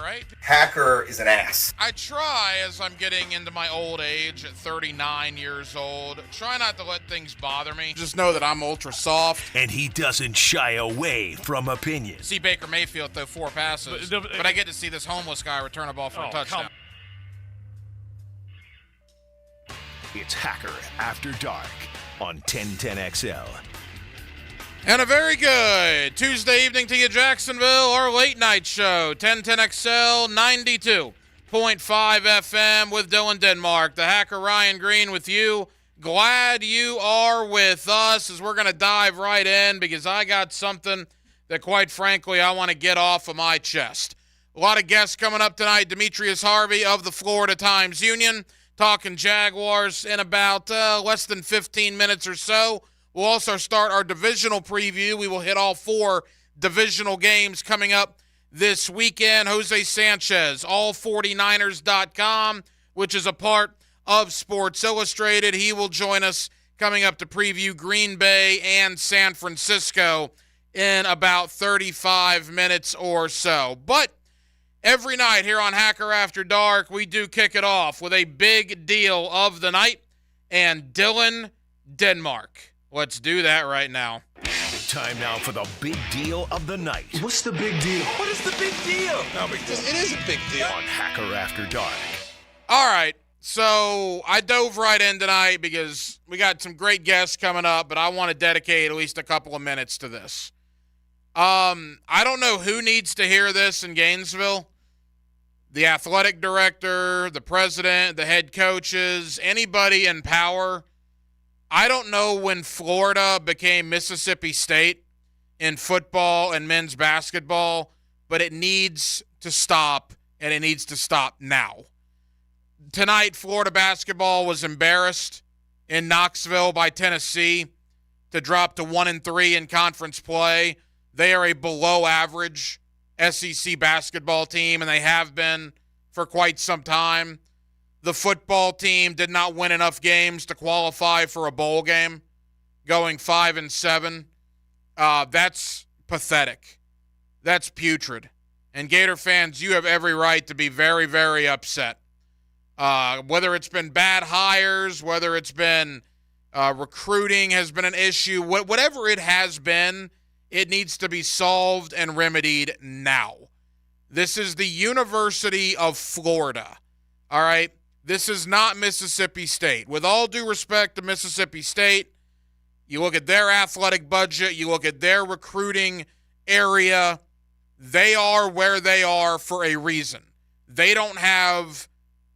Right? Hacker is an ass. I try, as I'm getting into my old age at 39 years old, try not to let things bother me. Just know that I'm ultra soft. And he doesn't shy away from opinions. See Baker Mayfield throw 4 passes, but I get to see this homeless guy return a ball for a touchdown. It's Hacker After Dark on 1010XL. And a very good Tuesday evening to you, Jacksonville, our late night show, 1010XL 92.5 FM with Dylan Denmark. The Hacker Ryan Green with you. Glad you are with us as we're going to dive right in because I got something that, quite frankly, I want to get off of my chest. A lot of guests coming up tonight. Demetrius Harvey of the Florida Times-Union talking Jaguars in about less than 15 minutes or so. We'll also start our divisional preview. We will hit all 4 divisional games coming up this weekend. Jose Sanchez, all49ers.com, which is a part of Sports Illustrated. He will join us coming up to preview Green Bay and San Francisco in about 35 minutes or so. But every night here on Hacker After Dark, we do kick it off with a big deal of the night and Dylan Denmark. Let's do that right now. Time now for the big deal of the night. What's the big deal? What is the big deal? No, because it is a big deal. On Hacker After Dark. All right, so I dove right in tonight because we got some great guests coming up, but I want to dedicate at least a couple of minutes to this. I don't know who needs to hear this in Gainesville. The athletic director, the president, the head coaches, anybody in power. I don't know when Florida became Mississippi State in football and men's basketball, but it needs to stop, and it needs to stop now. Tonight, Florida basketball was embarrassed in Knoxville by Tennessee to drop to 1-3 in conference play. They are a below-average SEC basketball team, and they have been for quite some time. The football team did not win enough games to qualify for a bowl game, going 5-7. That's pathetic. That's putrid. And Gator fans, you have every right to be very, very upset. Whether it's been bad hires, whether it's been recruiting has been an issue, whatever it has been, it needs to be solved and remedied now. This is the University of Florida, all right? This is not Mississippi State. With all due respect to Mississippi State, you look at their athletic budget, you look at their recruiting area, they are where they are for a reason. They don't have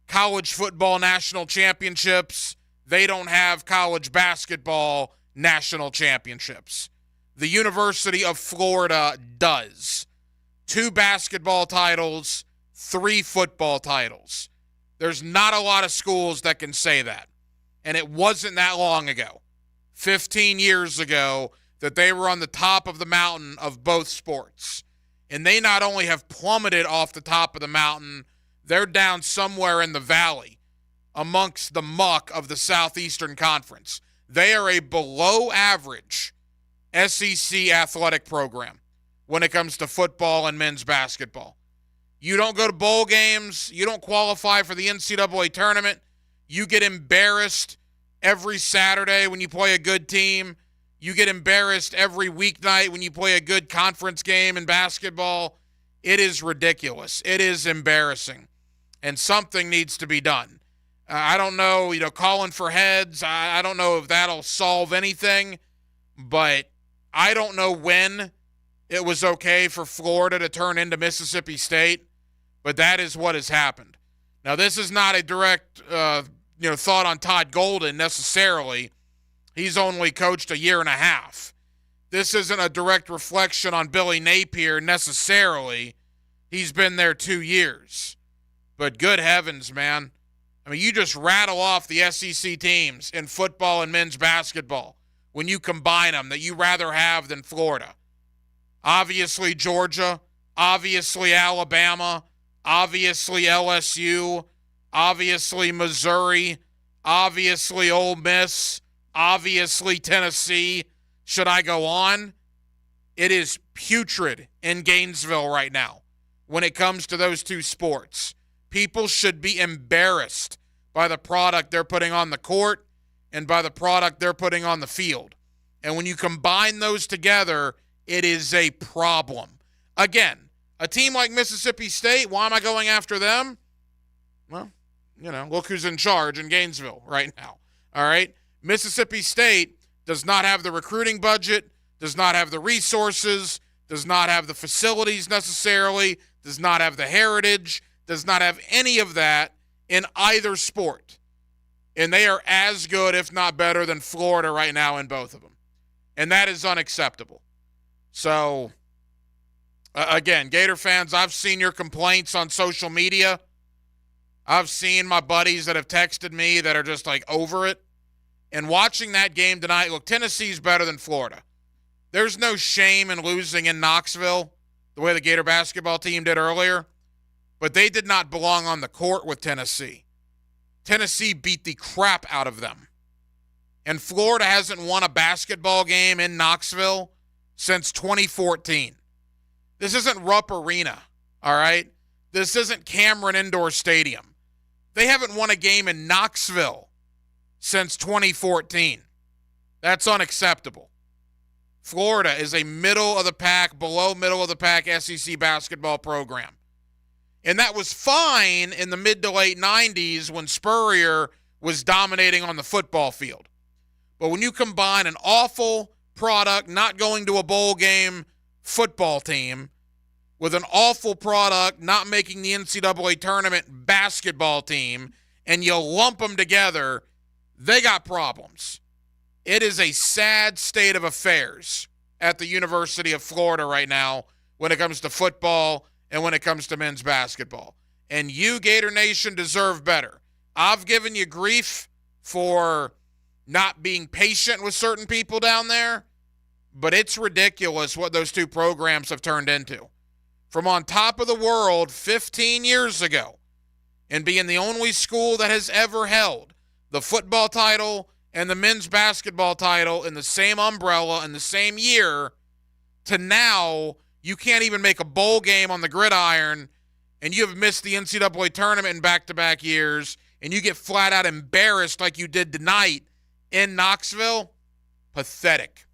college football national championships. They don't have college basketball national championships. The University of Florida does. 2 basketball titles, 3 football titles. There's not a lot of schools that can say that. And it wasn't that long ago, 15 years ago, that they were on the top of the mountain of both sports. And they not only have plummeted off the top of the mountain, they're down somewhere in the valley amongst the muck of the Southeastern Conference. They are a below-average SEC athletic program when it comes to football and men's basketball. You don't go to bowl games. You don't qualify for the NCAA tournament. You get embarrassed every Saturday when you play a good team. You get embarrassed every weeknight when you play a good conference game in basketball. It is ridiculous. It is embarrassing. And something needs to be done. I don't know, calling for heads. I don't know if that'll solve anything. But I don't know when it was okay for Florida to turn into Mississippi State. But that is what has happened. Now, this is not a direct, thought on Todd Golden necessarily. He's only coached a year and a half. This isn't a direct reflection on Billy Napier necessarily. He's been there 2 years. But good heavens, man. I mean, you just rattle off the SEC teams in football and men's basketball when you combine them that you rather have than Florida. Obviously, Georgia. Obviously, Alabama. Obviously, LSU, obviously, Missouri, obviously, Ole Miss, obviously, Tennessee. Should I go on? It is putrid in Gainesville right now when it comes to those two sports. People should be embarrassed by the product they're putting on the court and by the product they're putting on the field. And when you combine those together, it is a problem. Again, a team like Mississippi State, why am I going after them? Well, look who's in charge in Gainesville right now. All right? Mississippi State does not have the recruiting budget, does not have the resources, does not have the facilities necessarily, does not have the heritage, does not have any of that in either sport. And they are as good, if not better, than Florida right now in both of them. And that is unacceptable. So, again, Gator fans, I've seen your complaints on social media. I've seen my buddies that have texted me that are just like over it. And watching that game tonight, look, Tennessee's better than Florida. There's no shame in losing in Knoxville the way the Gator basketball team did earlier. But they did not belong on the court with Tennessee. Tennessee beat the crap out of them. And Florida hasn't won a basketball game in Knoxville since 2014. This isn't Rupp Arena, all right? This isn't Cameron Indoor Stadium. They haven't won a game in Knoxville since 2014. That's unacceptable. Florida is a middle-of-the-pack, below middle-of-the-pack SEC basketball program. And that was fine in the mid to late 90s when Spurrier was dominating on the football field. But when you combine an awful product, not going to a bowl game football team, with an awful product, not making the NCAA tournament basketball team, and you lump them together, they got problems. It is a sad state of affairs at the University of Florida right now when it comes to football and when it comes to men's basketball. And you, Gator Nation, deserve better. I've given you grief for not being patient with certain people down there, but it's ridiculous what those two programs have turned into. From on top of the world 15 years ago and being the only school that has ever held the football title and the men's basketball title in the same umbrella in the same year, to now you can't even make a bowl game on the gridiron, and you have missed the NCAA tournament in back-to-back years, and you get flat out embarrassed like you did tonight in Knoxville. Pathetic.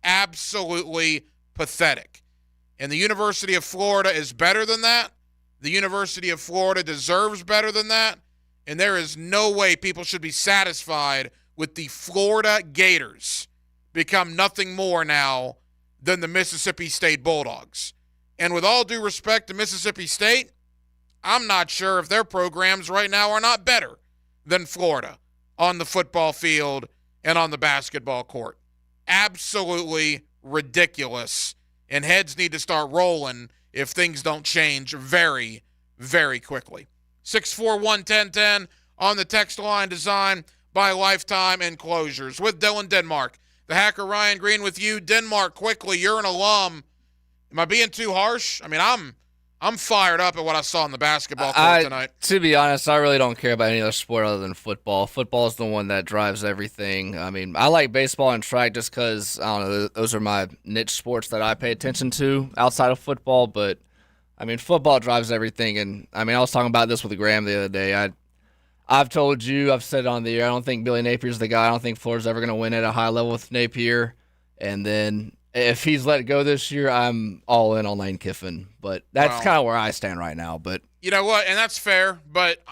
Absolutely pathetic. And the University of Florida is better than that. The University of Florida deserves better than that. And there is no way people should be satisfied with the Florida Gators become nothing more now than the Mississippi State Bulldogs. And with all due respect to Mississippi State, I'm not sure if their programs right now are not better than Florida on the football field and on the basketball court. Absolutely ridiculous. And heads need to start rolling if things don't change very, very quickly. 641-1010 on the text line, designed by Lifetime Enclosures. With Dylan Denmark, the hacker Ryan Green with you. Denmark, quickly, you're an alum. Am I being too harsh? I mean, I'm fired up at what I saw in the basketball court tonight. To be honest, I really don't care about any other sport other than football. Football is the one that drives everything. I mean, I like baseball and track just because, I don't know, those are my niche sports that I pay attention to outside of football. But, I mean, football drives everything. And, I mean, I was talking about this with Graham the other day. I've told you, I've said it on the air, I don't think Billy Napier's the guy. I don't think Florida's ever going to win at a high level with Napier. And then if he's let go this year, I'm all in on Lane Kiffin. But that's kind of where I stand right now. But you know what? And that's fair. But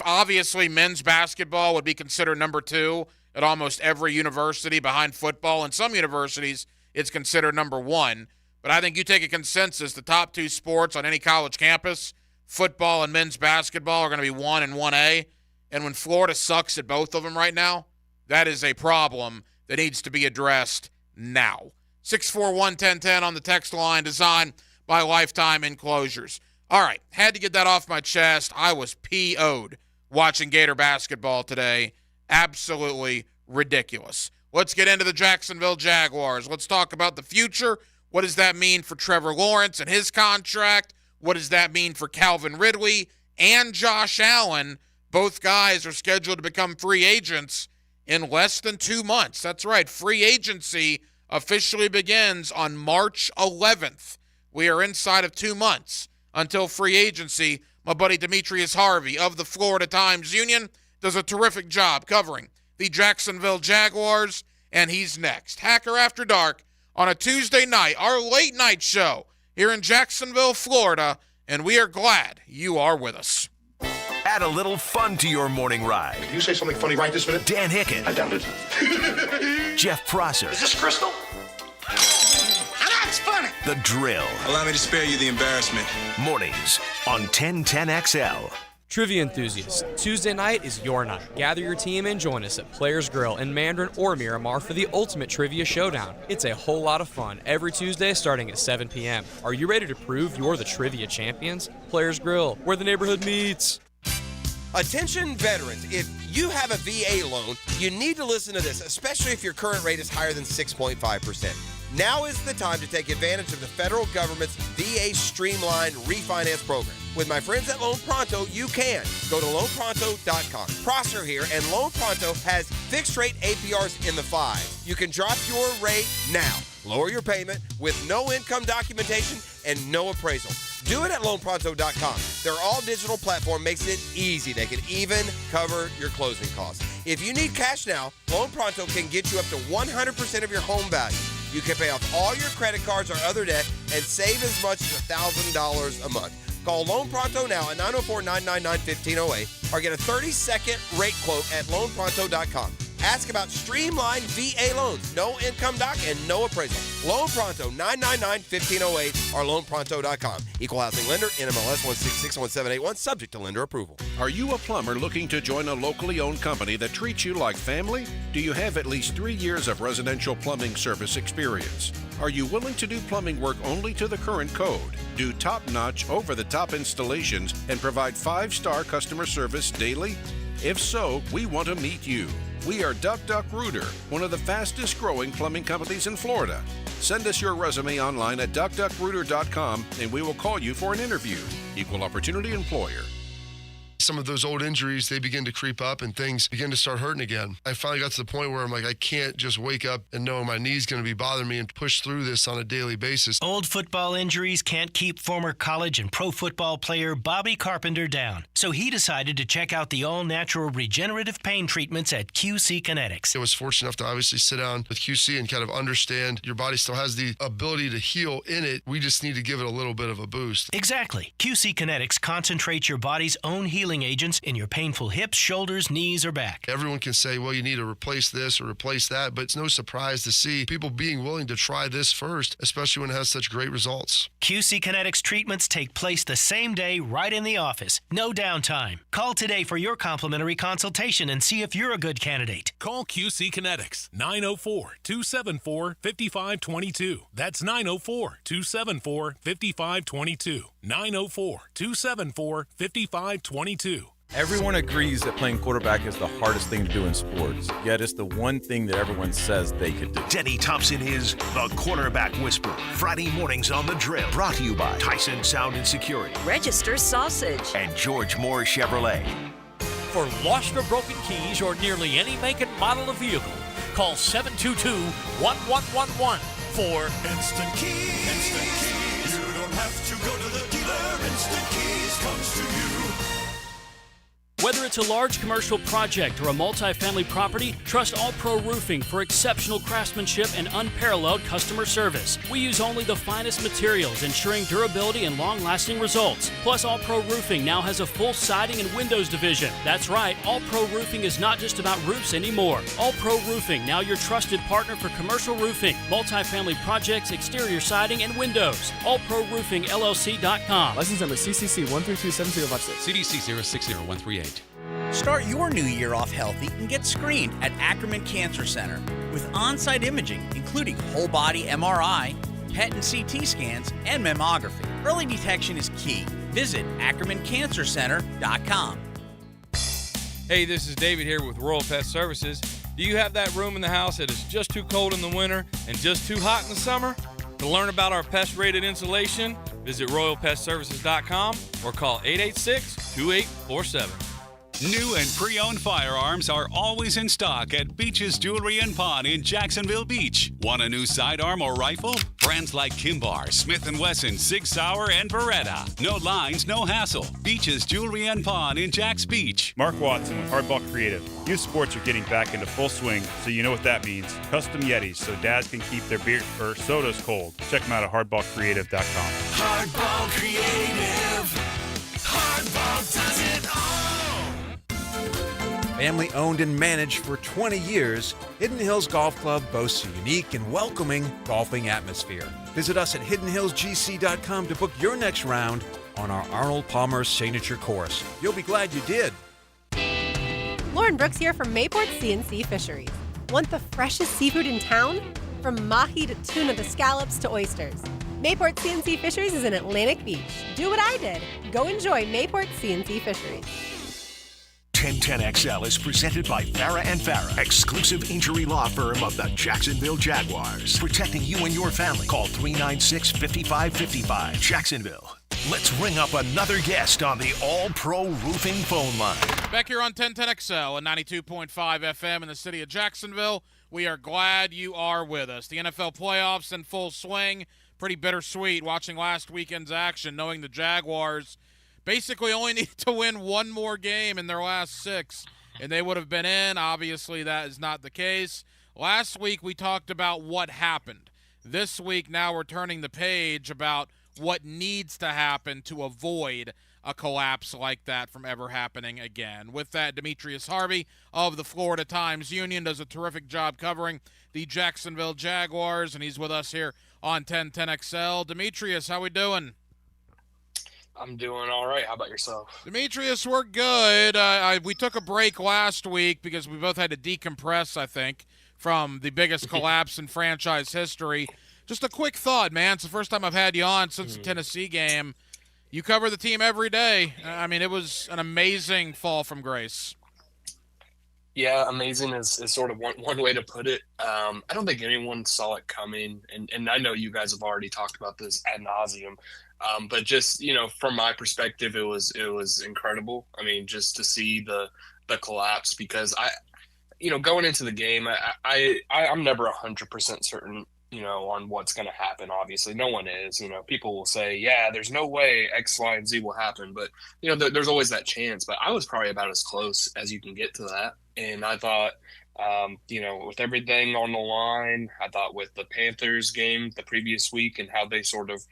obviously men's basketball would be considered number 2 at almost every university behind football. In some universities, it's considered number 1. But I think you take a consensus, the top 2 sports on any college campus, football and men's basketball, are going to be 1 and 1A. And when Florida sucks at both of them right now, that is a problem that needs to be addressed now. 641-1010 on the text line, designed by Lifetime Enclosures. All right, had to get that off my chest. I was PO'd watching Gator basketball today. Absolutely ridiculous. Let's get into the Jacksonville Jaguars. Let's talk about the future. What does that mean for Trevor Lawrence and his contract? What does that mean for Calvin Ridley and Josh Allen? Both guys are scheduled to become free agents in less than 2 months. That's right, free agency officially begins on March 11th. We are inside of 2 months until free agency. My buddy Demetrius Harvey of the Florida Times-Union does a terrific job covering the Jacksonville Jaguars, and he's next. Hacker After Dark on a Tuesday night, our late night show here in Jacksonville, Florida, and we are glad you are with us. Add a little fun to your morning ride. Did you say something funny right this minute? Dan Hicken. I doubt it. Jeff Prosser. Is this Crystal? That's funny. The Drill. Allow me to spare you the embarrassment. Mornings on 1010XL. Trivia enthusiasts, Tuesday night is your night. Gather your team and join us at Players Grill in Mandarin or Miramar for the ultimate trivia showdown. It's a whole lot of fun every Tuesday starting at 7 p.m. Are you ready to prove you're the trivia champions? Players Grill, where the neighborhood meets. Attention veterans, if you have a VA loan, you need to listen to this, especially if your current rate is higher than 6.5%. Now is the time to take advantage of the federal government's VA Streamlined Refinance Program. With my friends at Loan Pronto, you can. Go to loanpronto.com. Prosser here, and Loan Pronto has fixed rate APRs in the 5s. You can drop your rate now. Lower your payment with no income documentation and no appraisal. Do it at loanpronto.com. Their all-digital platform makes it easy. They can even cover your closing costs. If you need cash now, Loan Pronto can get you up to 100% of your home value. You can pay off all your credit cards or other debt and save as much as $1,000 a month. Call Loan Pronto now at 904-999-1508 or get a 30-second rate quote at loanpronto.com. Ask about streamlined VA loans, no income doc, and no appraisal. Loan Pronto, 999-1508 or loanpronto.com. Equal housing lender, NMLS 1661781, subject to lender approval. Are you a plumber looking to join a locally owned company that treats you like family? Do you have at least 3 years of residential plumbing service experience? Are you willing to do plumbing work only to the current code, do top-notch, over-the-top installations, and provide 5-star customer service daily? If so, we want to meet you. We are Duck Duck Rooter, one of the fastest growing plumbing companies in Florida. Send us your resume online at duckduckrooter.com and we will call you for an interview. Equal opportunity employer. Some of those old injuries, they begin to creep up and things begin to start hurting again. I finally got to the point where I'm like, I can't just wake up and know my knee's going to be bothering me and push through this on a daily basis. Old football injuries can't keep former college and pro football player Bobby Carpenter down. So he decided to check out the all-natural regenerative pain treatments at QC Kinetics. I was fortunate enough to obviously sit down with QC and kind of understand your body still has the ability to heal in it. We just need to give it a little bit of a boost. Exactly. QC Kinetics concentrates your body's own healing agents in your painful hips, shoulders, knees, or back. Everyone can say, well, you need to replace this or replace that, but it's no surprise to see people being willing to try this first, especially when it has such great results. QC Kinetics treatments take place the same day right in the office. No downtime. Call today for your complimentary consultation and see if you're a good candidate. Call QC Kinetics, 904-274-5522. That's 904-274-5522. 904-274-5522. Everyone agrees that playing quarterback is the hardest thing to do in sports, yet it's the one thing that everyone says they could do. Denny Thompson is the Quarterback Whisperer. Friday mornings on The Drill. Brought to you by Tyson Sound and Security. Register Sausage. And George Moore Chevrolet. For lost or broken keys or nearly any make and model of vehicle, call 722-1111 for Instant Keys. Instant Keys. You don't have to go to the dealer. Instant Keys comes to you. Whether it's a large commercial project or a multi-family property, trust All Pro Roofing for exceptional craftsmanship and unparalleled customer service. We use only the finest materials, ensuring durability and long-lasting results. Plus, All Pro Roofing now has a full siding and windows division. That's right, All Pro Roofing is not just about roofs anymore. All Pro Roofing, now your trusted partner for commercial roofing, multi-family projects, exterior siding, and windows. AllProRoofingLLC.com. License number CCC 1327056. CDC 060138. Start your new year off healthy and get screened at Ackerman Cancer Center with on-site imaging, including whole-body MRI, PET and CT scans, and mammography. Early detection is key. Visit AckermanCancerCenter.com. Hey, this is David here with Royal Pest Services. Do you have that room in the house that is just too cold in the winter and just too hot in the summer? To learn about our pest-rated insulation, visit RoyalPestServices.com or call 886-2847. New and pre-owned firearms are always in stock at Beach's Jewelry and Pawn in Jacksonville Beach. Want a new sidearm or rifle? Brands like Kimbar, Smith & Wesson, Sig Sauer, and Beretta. No lines, no hassle. Beach's Jewelry and Pawn in Jacks Beach. Mark Watson with Hardball Creative. Youth sports are getting back into full swing, so you know what that means. Custom Yetis so dads can keep their beer or sodas cold. Check them out at hardballcreative.com. Hardball Creative. Hardball does it all. Family owned and managed for 20 years, Hidden Hills Golf Club boasts a unique and welcoming golfing atmosphere. Visit us at hiddenhillsgc.com to book your next round on our Arnold Palmer signature course. You'll be glad you did. Lauren Brooks here from Mayport CNC Fisheries. Want the freshest seafood in town? From mahi to tuna to scallops to oysters. Mayport CNC Fisheries is in Atlantic Beach. Do what I did. Go enjoy Mayport CNC Fisheries. 1010XL is presented by Farah & Farah, exclusive injury law firm of the Jacksonville Jaguars. Protecting you and your family. Call 396-5555. Jacksonville. Let's ring up another guest on the All-Pro Roofing phone line. Back here on 1010XL and 92.5 FM in the city of Jacksonville. We are glad you are with us. The NFL playoffs in full swing. Pretty bittersweet watching last weekend's action, knowing the Jaguars basically only need to win one more game in their last 6, and they would have been in. Obviously, that is not the case. Last week, we talked about what happened. This week, now we're turning the page about what needs to happen to avoid a collapse like that from ever happening again. With that, Demetrius Harvey of the Florida Times-Union does a terrific job covering the Jacksonville Jaguars, and he's with us here on 1010XL. Demetrius, how we doing? I'm doing all right. How about yourself? Demetrius, we're good. We took a break last week because we both had to decompress, I think, from the biggest collapse in franchise history. Just a quick thought, man. It's the first time I've had you on since the Tennessee game. You cover the team every day. I mean, it was an amazing fall from grace. Yeah, amazing is sort of one way to put it. I don't think anyone saw it coming, and I know you guys have already talked about this ad nauseum. But just, from my perspective, it was incredible. I mean, just to see the collapse, because going into the game, I'm never 100% certain, on what's going to happen. Obviously, no one is. People will say, yeah, there's no way X, Y, and Z will happen, but there's always that chance. But I was probably about as close as you can get to that, and I thought, with everything on the line, I thought with the Panthers game the previous week and how they sort of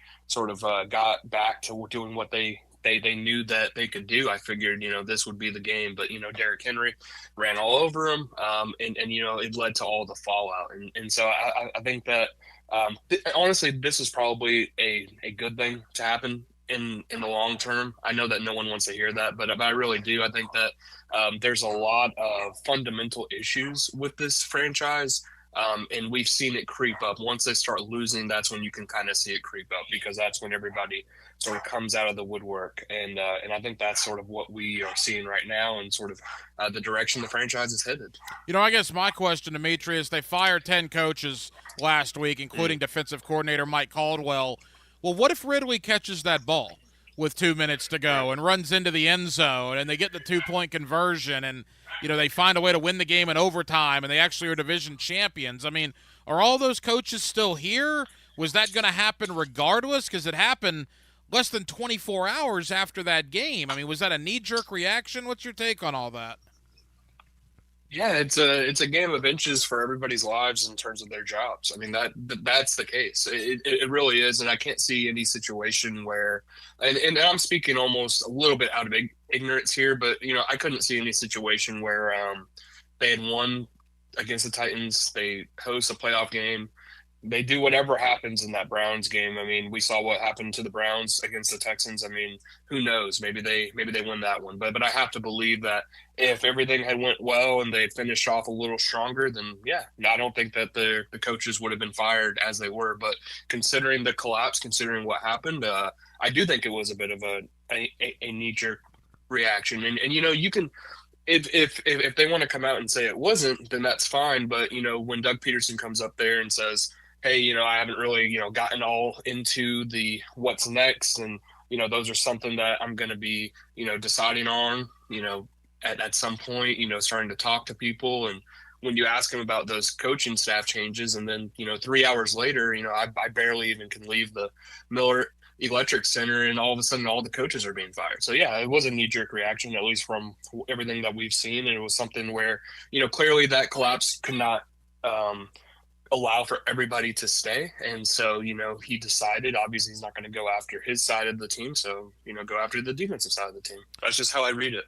got back to doing what they knew that they could do, I figured, this would be the game. But, Derrick Henry ran all over him, and it led to all the fallout. And so I think that, honestly, this is probably a good thing to happen in the long term. I know that no one wants to hear that, but I really do. I think that there's a lot of fundamental issues with this franchise, and we've seen it creep up. Once they start losing, that's when you can kind of see it creep up, because that's when everybody sort of comes out of the woodwork. And I think that's sort of what we are seeing right now, and sort of the direction the franchise is headed. I guess my question, Demetrius, they fired 10 coaches last week, including defensive coordinator Mike Caldwell. Well, what if Ridley catches that ball with 2 minutes to go and runs into the end zone, and they get the 2-point conversion, and they find a way to win the game in overtime, and they actually are division champions? I mean, are all those coaches still here? Was that going to happen regardless? Because it happened less than 24 hours after that game. I mean, was that a knee-jerk reaction? What's your take on all that? Yeah, it's a game of inches for everybody's lives in terms of their jobs. I mean, that's the case. It really is, and I can't see any situation where, and I'm speaking almost a little bit out of ignorance here, but I couldn't see any situation where they had won against the Titans, they host a playoff game, they do whatever happens in that Browns game. I mean, we saw what happened to the Browns against the Texans. I mean, who knows? Maybe they win that one. But I have to believe that if everything had went well and they had finished off a little stronger, then yeah, I don't think that the coaches would have been fired as they were. But considering the collapse, considering what happened, I do think it was a bit of a knee-jerk reaction. And you can. If they want to come out and say it wasn't, then that's fine. But when Doug Peterson comes up there and says, hey, I haven't really, gotten all into the what's next. And, those are something that I'm going to be, deciding on, at some point, starting to talk to people. And when you ask him about those coaching staff changes, and then, 3 hours later, I barely even can leave the Miller Electric Center, and all of a sudden all the coaches are being fired. So yeah, it was a knee-jerk reaction, at least from everything that we've seen. And it was something where, clearly that collapse could not allow for everybody to stay. And so, he decided, obviously he's not going to go after his side of the team. So, go after the defensive side of the team. That's just how I read it.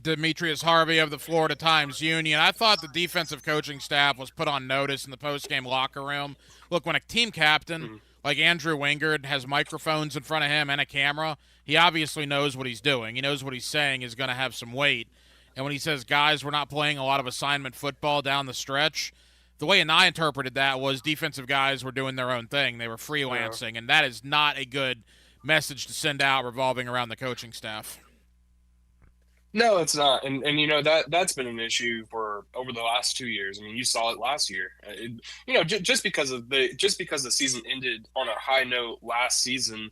Demetrius Harvey of the Florida Times-Union. I thought the defensive coaching staff was put on notice in the post-game locker room. Look, when a team captain like Andrew Wingard has microphones in front of him and a camera, he obviously knows what he's doing. He knows what he's saying is going to have some weight. And when he says, guys, we're not playing a lot of assignment football down the stretch, the way I interpreted that was defensive guys were doing their own thing. They were freelancing, and that is not a good message to send out revolving around the coaching staff. No, it's not. And that's been an issue for over the last 2 years. I mean, you saw it last year. Just because the season ended on a high note last season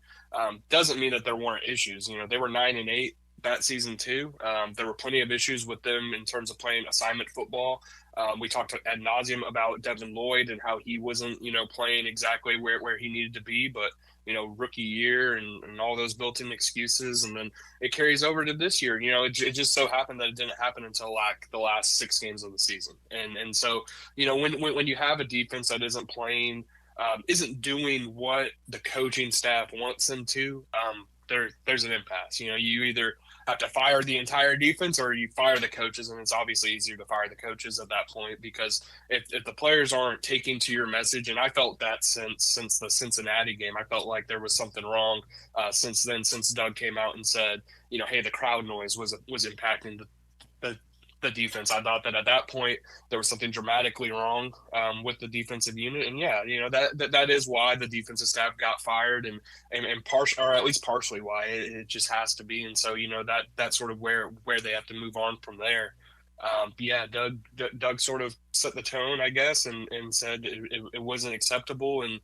doesn't mean that there weren't issues. They were 9-8 that season too. There were plenty of issues with them in terms of playing assignment football. We talked ad nauseum about Devin Lloyd and how he wasn't, playing exactly where he needed to be, but rookie year and all those built-in excuses. And then it carries over to this year. It just so happened that it didn't happen until like the last 6 games of the season. And so, when you have a defense that isn't playing, isn't doing what the coaching staff wants them to, there's an impasse. You either have to fire the entire defense or you fire the coaches, and it's obviously easier to fire the coaches at that point, because if the players aren't taking to your message, and I felt that since the Cincinnati game, I felt like there was something wrong since Doug came out and said, hey, the crowd noise was impacting the defense. I thought that at that point there was something dramatically wrong with the defensive unit, and that is why the defensive staff got fired, and partial, or at least partially why it just has to be. And so that's sort of where they have to move on from there. Doug sort of set the tone, I guess, and said it wasn't acceptable, and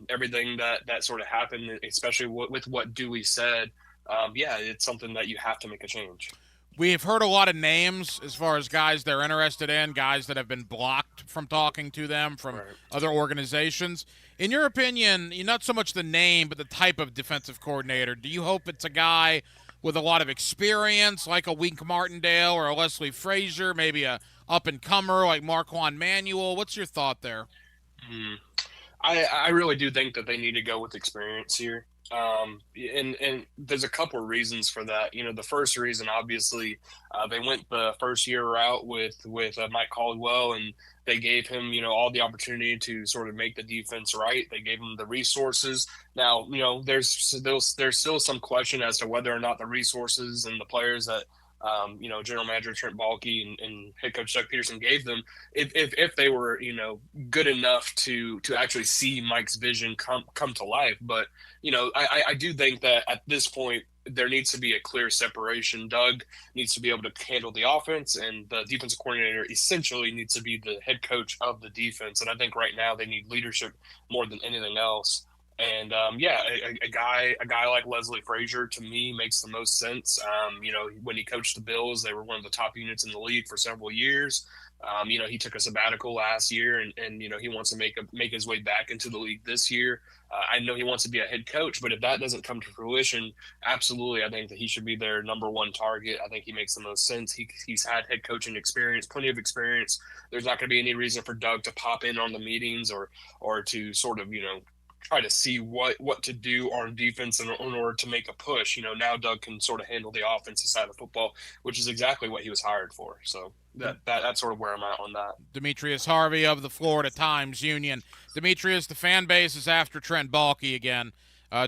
everything that sort of happened, especially with what Dewey said. It's something that you have to make a change. We've heard a lot of names as far as guys they're interested in, guys that have been blocked from talking to them from other organizations. In your opinion, not so much the name, but the type of defensive coordinator, do you hope it's a guy with a lot of experience like a Wink Martindale or a Leslie Frazier, maybe a up-and-comer like Marquand Manuel? What's your thought there? I really do think that they need to go with experience here. And there's a couple of reasons for that. The first reason, obviously, they went the first year route with Mike Caldwell, and they gave him, all the opportunity to sort of make the defense right. They gave him the resources. Now, there's still some question as to whether or not the resources and the players that General Manager Trent Baalke and head coach Doug Peterson gave them, if they were, good enough to actually see Mike's vision come to life. But, I do think that at this point, there needs to be a clear separation. Doug needs to be able to handle the offense, and the defensive coordinator essentially needs to be the head coach of the defense. And I think right now they need leadership more than anything else. And a guy like Leslie Frazier, to me, makes the most sense. When he coached the Bills, they were one of the top units in the league for several years. He took a sabbatical last year, and he wants to make his way back into the league this year. I know he wants to be a head coach, but if that doesn't come to fruition, absolutely, I think that he should be their number one target. I think he makes the most sense. He's had head coaching experience, plenty of experience. There's not going to be any reason for Doug to pop in on the meetings or to sort of, try to see what to do on defense in order to make a push. Now Doug can sort of handle the offensive side of football, which is exactly what he was hired for. So that's sort of where I'm at on that. Demetrius Harvey of the Florida Times-Union. Demetrius, the fan base is after Trent Baalke again.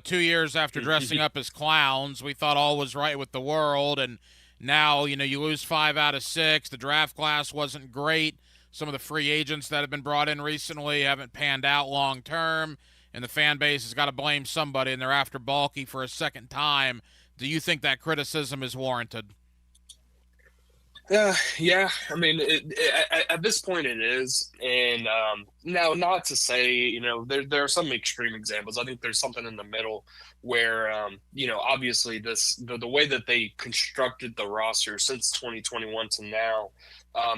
2 years after dressing up as clowns, we thought all was right with the world, and now, you lose 5 out of 6. The draft class wasn't great. Some of the free agents that have been brought in recently haven't panned out long term. And the fan base has got to blame somebody, and they're after Baalke for a second time. Do you think that criticism is warranted? Yeah. I mean, at this point it is. And now, not to say, there are some extreme examples. I think there's something in the middle. where, obviously the way that they constructed the roster since 2021 to now,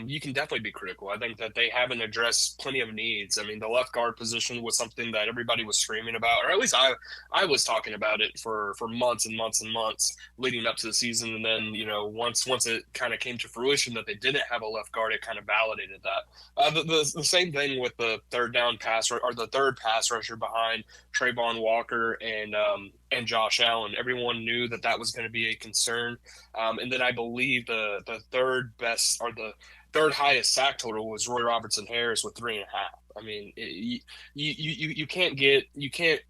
you can definitely be critical. I think that they haven't addressed plenty of needs. I mean, the left guard position was something that everybody was screaming about, or at least I was talking about it for months and months and months leading up to the season. And then, once it kind of came to fruition that they didn't have a left guard, it kind of validated that. The same thing with the third down pass or the third pass rusher behind Trayvon Walker and Josh Allen. Everyone knew that was going to be a concern. And then I believe the third best or the third highest sack total was Roy Robertson Harris with 3.5. I mean, you can't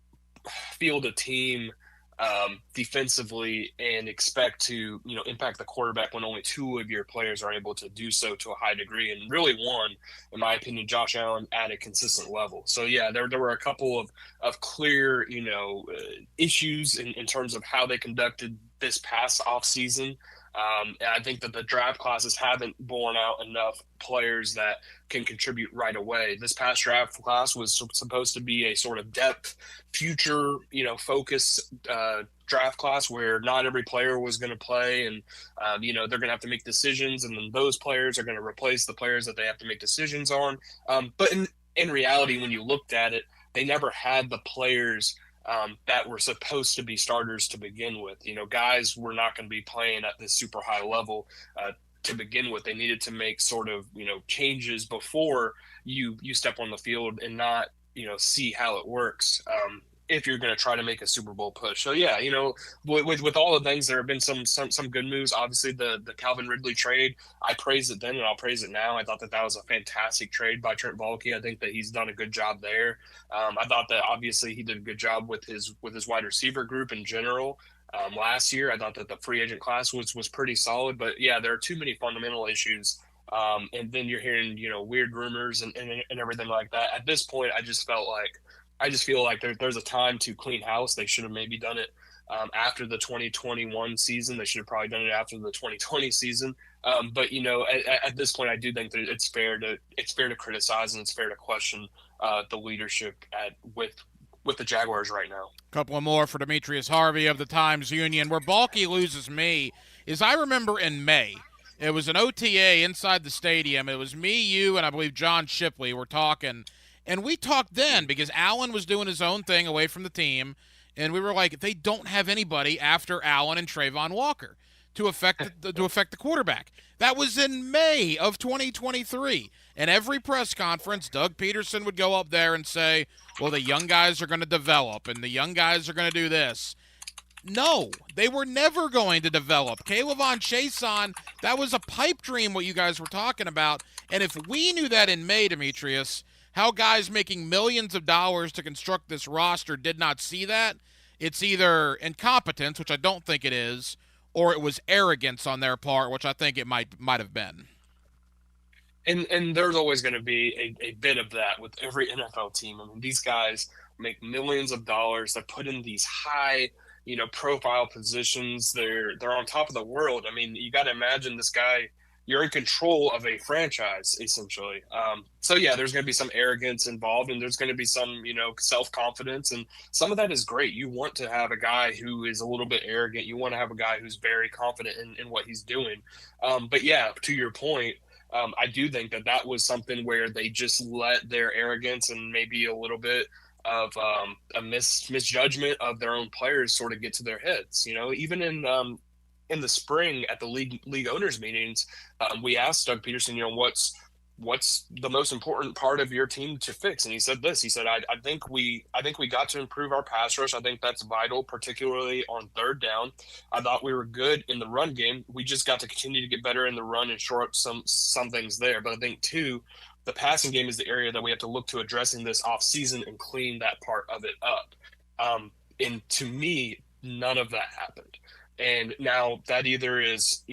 field a team defensively and expect to impact the quarterback when only 2 of your players are able to do so to a high degree, and really one, in my opinion, Josh Allen, at a consistent level. So yeah, there were a couple of clear issues in terms of how they conducted this past offseason. And I think that the draft classes haven't borne out enough players that can contribute right away. This past draft class was supposed to be a sort of depth, future, focus draft class where not every player was going to play, and they're going to have to make decisions, and then those players are going to replace the players that they have to make decisions on. But in reality, when you looked at it, they never had the players that were supposed to be starters to begin with. Guys were not going to be playing at this super high level to begin with. They needed to make sort of, changes before you step on the field and not, see how it works. If you're going to try to make a Super Bowl push. So yeah, with all the things, there have been some good moves. Obviously the Calvin Ridley trade, I praised it then and I'll praise it now. I thought that was a fantastic trade by Trent Baalke. I think that he's done a good job there. I thought that obviously he did a good job with his wide receiver group in general. Last year, I thought that the free agent class was pretty solid, but yeah, there are too many fundamental issues. And then you're hearing, weird rumors and everything like that. At this point, I just feel like there's a time to clean house. They should have maybe done it after the 2021 season. They should have probably done it after the 2020 season. But at this point, I do think that it's fair to criticize and it's fair to question the leadership with the Jaguars right now. Couple of more for Demetrius Harvey of the Times-Union. Where Baalke loses me is I remember in May, it was an OTA inside the stadium. It was me, you, and I believe John Shipley were talking. And we talked then because Allen was doing his own thing away from the team, and we were like, they don't have anybody after Allen and Trayvon Walker to affect the quarterback. That was in May of 2023. And every press conference, Doug Peterson would go up there and say, well, the young guys are going to develop, and the young guys are going to do this. No, they were never going to develop. K'Lavon Chaisson, that was a pipe dream what you guys were talking about. And if we knew that in May, Demetrius, how guys making millions of dollars to construct this roster did not see that, it's either incompetence, which I don't think it is, or it was arrogance on their part, which I think it might have been. And there's always going to be a bit of that with every NFL team. I mean, these guys make millions of dollars. They're put in these high, profile positions. They're on top of the world. I mean, you got to imagine this guy. You're in control of a franchise, essentially. So, yeah, there's going to be some arrogance involved, and there's going to be some, self-confidence, and some of that is great. You want to have a guy who is a little bit arrogant. You want to have a guy who's very confident in what he's doing. But, yeah, to your point, I do think that was something where they just let their arrogance and maybe a little bit of a misjudgment of their own players sort of get to their heads. Even in the spring at the league owners meetings, we asked Doug Peterson, what's the most important part of your team to fix? And he said this. He said, I think we got to improve our pass rush. I think that's vital, particularly on third down. I thought we were good in the run game. We just got to continue to get better in the run and shore up some things there. But I think too, the passing game is the area that we have to look to addressing this off season and clean that part of it up. And to me, none of that happened. And now that either is,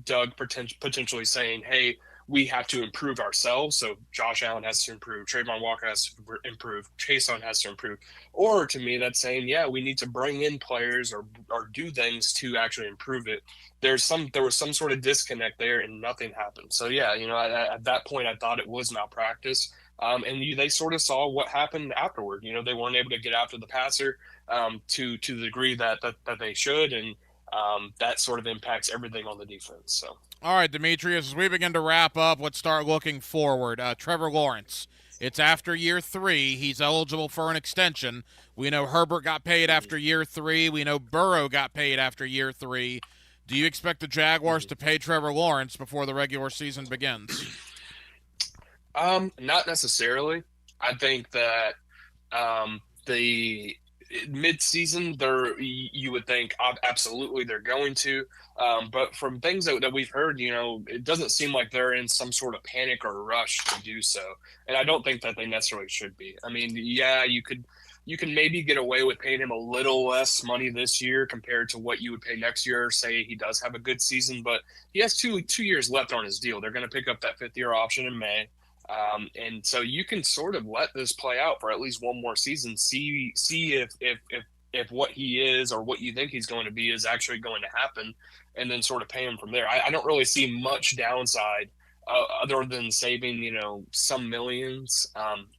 Doug potentially saying, hey, we have to improve ourselves. So Josh Allen has to improve. Trayvon Walker has to improve. Chaisson has to improve. Or to me, that's saying, yeah, we need to bring in players or do things to actually improve it. There was some sort of disconnect there and nothing happened. So yeah, at that point, I thought it was malpractice. And they sort of saw what happened afterward. They weren't able to get after the passer. to the degree that they should, and that sort of impacts everything on the defense. So. All right, Demetrius, as we begin to wrap up, let's start looking forward. Trevor Lawrence, it's after year 3. He's eligible for an extension. We know Herbert got paid after year 3. We know Burrow got paid after year 3. Do you expect the Jaguars to pay Trevor Lawrence before the regular season begins? Not necessarily. I think that the mid-season, you would think absolutely they're going to. But from things that we've heard, it doesn't seem like they're in some sort of panic or rush to do so. And I don't think that they necessarily should be. I mean, yeah, you can maybe get away with paying him a little less money this year compared to what you would pay next year, say he does have a good season, but he has two years left on his deal. They're going to pick up that 5th-year option in May. And so you can sort of let this play out for at least one more season, see if what he is or what you think he's going to be is actually going to happen, and then sort of pay him from there. I don't really see much downside other than saving, some millions,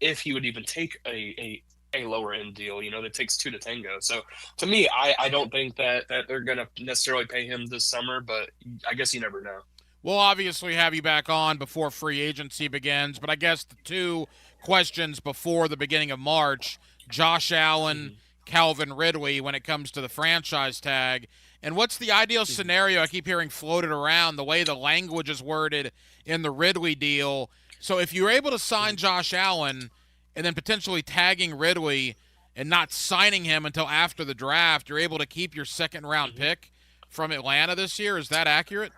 if he would even take a lower end deal, that takes 2 to tango. So to me, I don't think that they're going to necessarily pay him this summer, but I guess you never know. We'll obviously have you back on before free agency begins, but I guess the 2 questions before the beginning of March, Josh Allen, Calvin Ridley, when it comes to the franchise tag, and what's the ideal scenario I keep hearing floated around, the way the language is worded in the Ridley deal. So if you're able to sign Josh Allen and then potentially tagging Ridley and not signing him until after the draft, you're able to keep your 2nd-round pick from Atlanta this year. Is that accurate?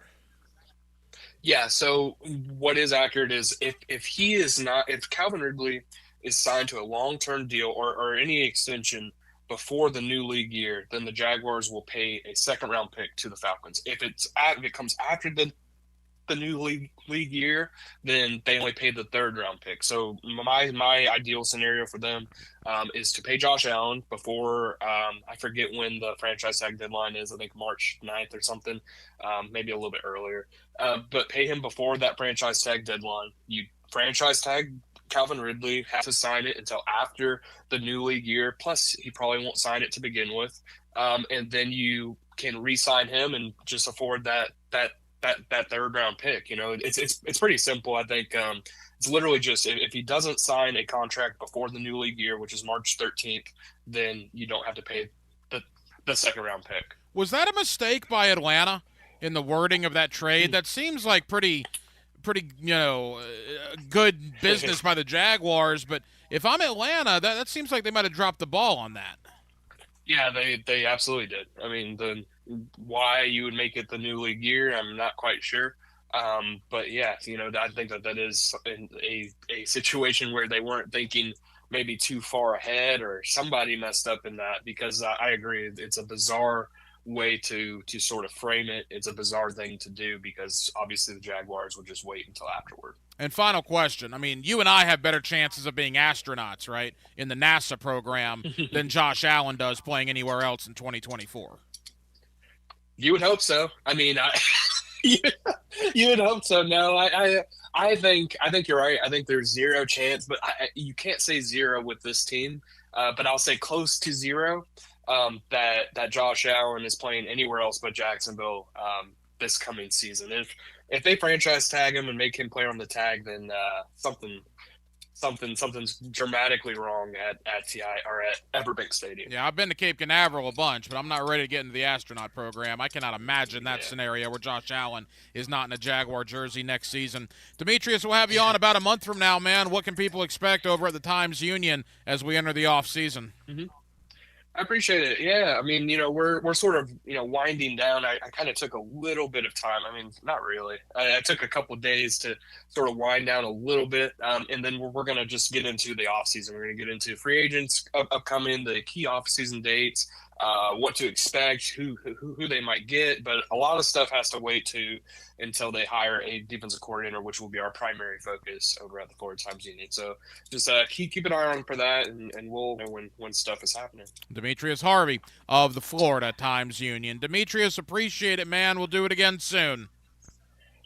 Yeah, so what is accurate is if Calvin Ridley is signed to a long-term deal or any extension before the new league year, then the Jaguars will pay a 2nd-round pick to the Falcons. If it comes after the new league year, then they only pay the 3rd-round pick. So my ideal scenario for them is to pay Josh Allen before I forget when the franchise tag deadline is. I think March 9th or something, maybe a little bit earlier. But pay him before that franchise tag deadline. You franchise tag Calvin Ridley, have to sign it until after the new league year. Plus, he probably won't sign it to begin with. And then you can re-sign him and just afford that 3rd-round pick. It's pretty simple. I think it's literally just if he doesn't sign a contract before the new league year, which is March 13th, then you don't have to pay the 2nd-round pick. Was that a mistake by Atlanta in the wording of that trade? That seems like pretty good business by the Jaguars, but if I'm Atlanta, that seems like they might have dropped the ball on that. Yeah, they absolutely did. I mean, why you would make it the new league year, I'm not quite sure. But yeah, I think that is a situation where they weren't thinking maybe too far ahead, or somebody messed up in that, because I agree, it's a bizarre way to sort of frame it. It's a bizarre thing to do, because obviously the Jaguars would just wait until afterward. And final question. I mean, you and I have better chances of being astronauts, right, in the NASA program than Josh Allen does playing anywhere else in 2024. You would hope so. I mean, you would hope so. No, I think you're right. I think there's 0 chance, but you can't say 0 with this team. But I'll say close to 0. That Josh Allen is playing anywhere else but Jacksonville this coming season. If they franchise tag him and make him play on the tag, then something's dramatically wrong at TI or at Everbank Stadium. Yeah, I've been to Cape Canaveral a bunch, but I'm not ready to get into the astronaut program. I cannot imagine that scenario where Josh Allen is not in a Jaguar jersey next season. Demetrius, we'll have you on about a month from now, man. What can people expect over at the Times-Union as we enter the off season? Mm-hmm. I appreciate it. Yeah, I mean, we're sort of, winding down. I kind of took a little bit of time. I mean, not really. I took a couple of days to sort of wind down a little bit, and then we're going to just get into the offseason. We're going to get into free agents upcoming, the key offseason dates, what to expect, who they might get. But a lot of stuff has to wait until they hire a defensive coordinator, which will be our primary focus over at the Florida Times-Union. So just keep an eye on for that, and we'll know when stuff is happening. Demetrius Harvey of the Florida Times-Union. Demetrius, appreciate it, man. We'll do it again soon.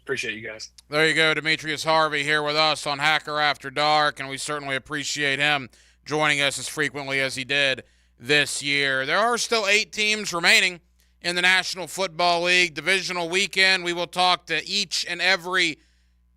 Appreciate you guys. There you go, Demetrius Harvey here with us on Hacker After Dark, and we certainly appreciate him joining us as frequently as he did this year. There are still 8 teams remaining in the National Football League divisional weekend. We will talk to each and every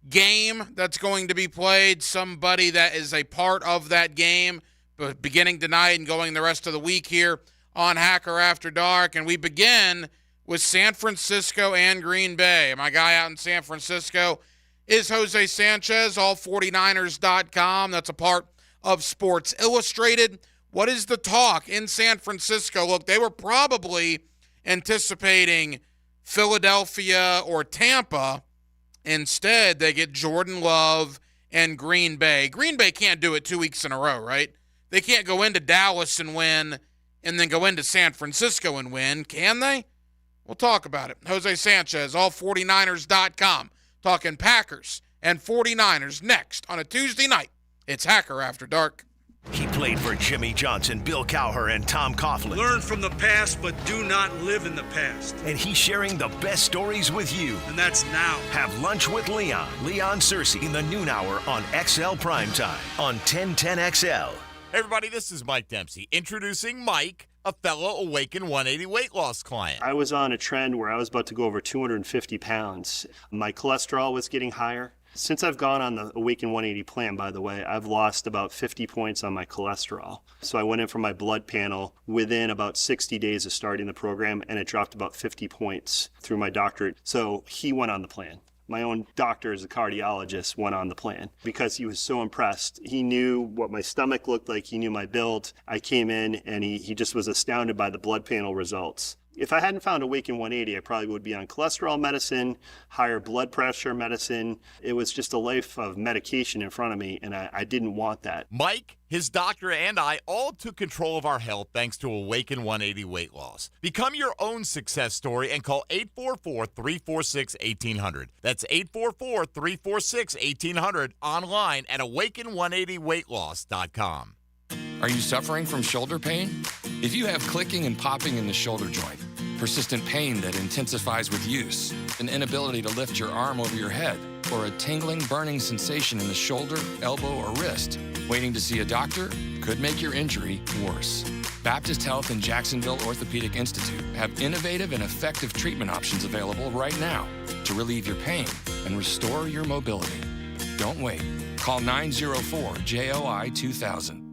game that's going to be played, somebody that is a part of that game, but beginning tonight and going the rest of the week here on Hacker After Dark. And we begin with San Francisco and Green Bay. My guy out in San Francisco is Jose Sanchez, all49ers.com. That's a part of Sports Illustrated. What is the talk in San Francisco? Look, they were probably anticipating Philadelphia or Tampa. Instead, they get Jordan Love and Green Bay. Green Bay can't do it 2 weeks in a row, right? They can't go into Dallas and win and then go into San Francisco and win, can they? We'll talk about it. Jose Sanchez, all49ers.com, talking Packers and 49ers next on a Tuesday night. It's Hacker After Dark. He played for Jimmy Johnson, Bill Cowher, and Tom Coughlin. Learn from the past, but do not live in the past. And he's sharing the best stories with you. And that's now. Have lunch with Leon Searcy in the noon hour on XL Primetime on 1010XL. Hey everybody, this is Mike Dempsey. Introducing Mike, a fellow Awaken 180 weight loss client. I was on a trend where I was about to go over 250 pounds. My cholesterol was getting higher. Since I've gone on the Awaken 180 plan, by the way, I've lost about 50 points on my cholesterol. So I went in for my blood panel within about 60 days of starting the program, and it dropped about 50 points through my doctor. So he went on the plan. My own doctor, as a cardiologist, went on the plan because he was so impressed. He knew what my stomach looked like. He knew my build. I came in, and he just was astounded by the blood panel results. If I hadn't found Awaken 180, I probably would be on cholesterol medicine, higher blood pressure medicine. It was just a life of medication in front of me, and I didn't want that. Mike, his doctor, and I all took control of our health thanks to Awaken 180 weight loss. Become your own success story and call 844-346-1800. That's 844-346-1800 online at awaken180weightloss.com. Are you suffering from shoulder pain? If you have clicking and popping in the shoulder joint, persistent pain that intensifies with use, an inability to lift your arm over your head, or a tingling, burning sensation in the shoulder, elbow, or wrist, waiting to see a doctor could make your injury worse. Baptist Health and Jacksonville Orthopedic Institute have innovative and effective treatment options available right now to relieve your pain and restore your mobility. Don't wait. Call 904-JOI-2000.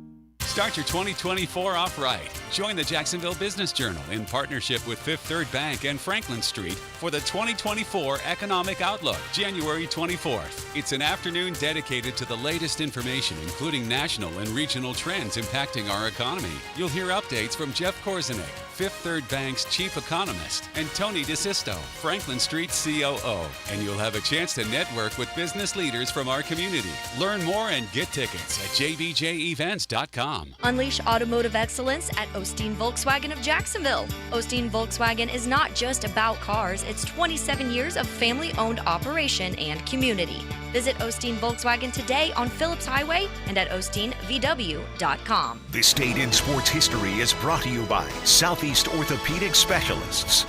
Start your 2024 off right. Join the Jacksonville Business Journal in partnership with Fifth Third Bank and Franklin Street for the 2024 Economic Outlook, January 24th. It's an afternoon dedicated to the latest information, including national and regional trends impacting our economy. You'll hear updates from Jeff Korzenik, Fifth Third Bank's chief economist, and Tony DeSisto, Franklin Street's COO. And you'll have a chance to network with business leaders from our community. Learn more and get tickets at jbjevents.com. Unleash automotive excellence at Osteen Volkswagen of Jacksonville. Osteen Volkswagen is not just about cars, it's 27 years of family-owned operation and community. Visit Osteen Volkswagen today on Phillips Highway and at osteenvw.com. This date in sports history is brought to you by Southeast Orthopedic Specialists.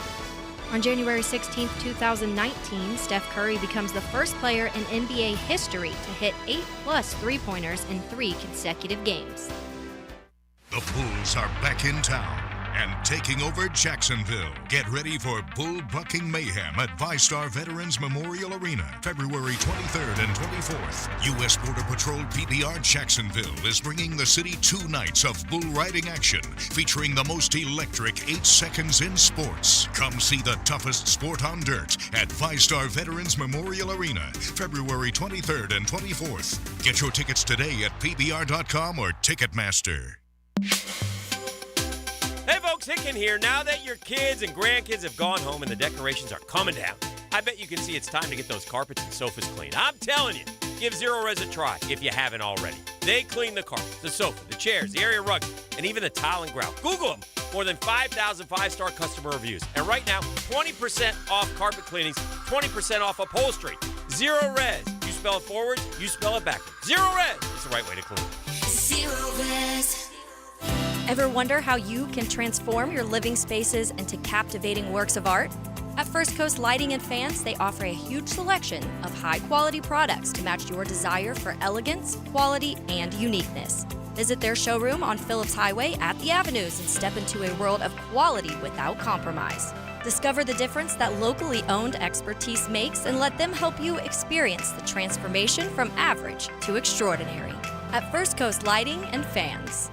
On January 16, 2019, Steph Curry becomes the first player in NBA history to hit 8+ three-pointers in 3 consecutive games. The Bulls are back in town and taking over Jacksonville. Get ready for bull bucking mayhem at VyStar Veterans Memorial Arena, February 23rd and 24th. U.S. Border Patrol PBR Jacksonville is bringing the city 2 nights of bull riding action, featuring the most electric 8 seconds in sports. Come see the toughest sport on dirt at VyStar Veterans Memorial Arena, February 23rd and 24th. Get your tickets today at PBR.com or Ticketmaster. Hey folks, Hicken here. Now that your kids and grandkids have gone home and the decorations are coming down, I bet you can see it's time to get those carpets and sofas cleaned. I'm telling you, give Zero Res a try if you haven't already. They clean the carpet, the sofa, the chairs, the area rugs, and even the tile and grout. Google them. More than 5,000 5-star customer reviews. And right now, 20% off carpet cleanings, 20% off upholstery. Zero Res. You spell it forwards, you spell it backwards. Zero Res is the right way to clean. Zero Res. Ever wonder how you can transform your living spaces into captivating works of art? At First Coast Lighting and Fans, they offer a huge selection of high-quality products to match your desire for elegance, quality, and uniqueness. Visit their showroom on Phillips Highway at the Avenues and step into a world of quality without compromise. Discover the difference that locally owned expertise makes and let them help you experience the transformation from average to extraordinary at First Coast Lighting and Fans.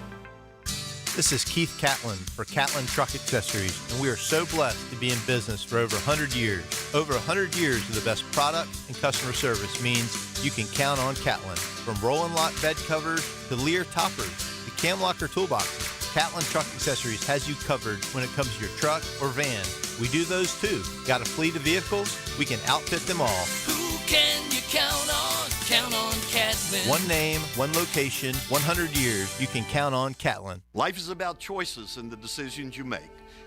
This is Keith Catlin for Catlin Truck Accessories, and we are so blessed to be in business for over 100 years. Over 100 years of the best product and customer service means you can count on Catlin. From Roll-and Lock bed covers to Lear toppers to Cam Locker toolboxes, Catlin Truck Accessories has you covered when it comes to your truck or van. We do those too. Got a fleet of vehicles? We can outfit them all. Who can you count on? Count on Catlin. One name, one location, 100 years. You can count on Catlin. Life is about choices and the decisions you make.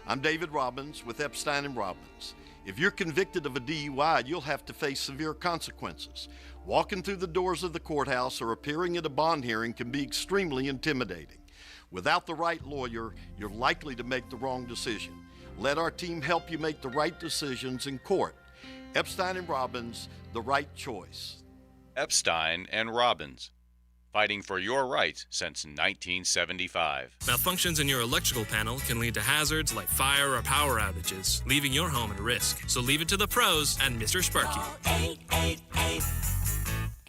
I'm David Robbins with Epstein and Robbins. If you're convicted of a DUI, you'll have to face severe consequences. Walking through the doors of the courthouse or appearing at a bond hearing can be extremely intimidating. Without the right lawyer, you're likely to make the wrong decision. Let our team help you make the right decisions in court. Epstein and Robbins, the right choice. Epstein and Robbins, fighting for your rights since 1975. Malfunctions in your electrical panel can lead to hazards like fire or power outages, leaving your home at risk. So leave it to the pros and Mr. Sparky.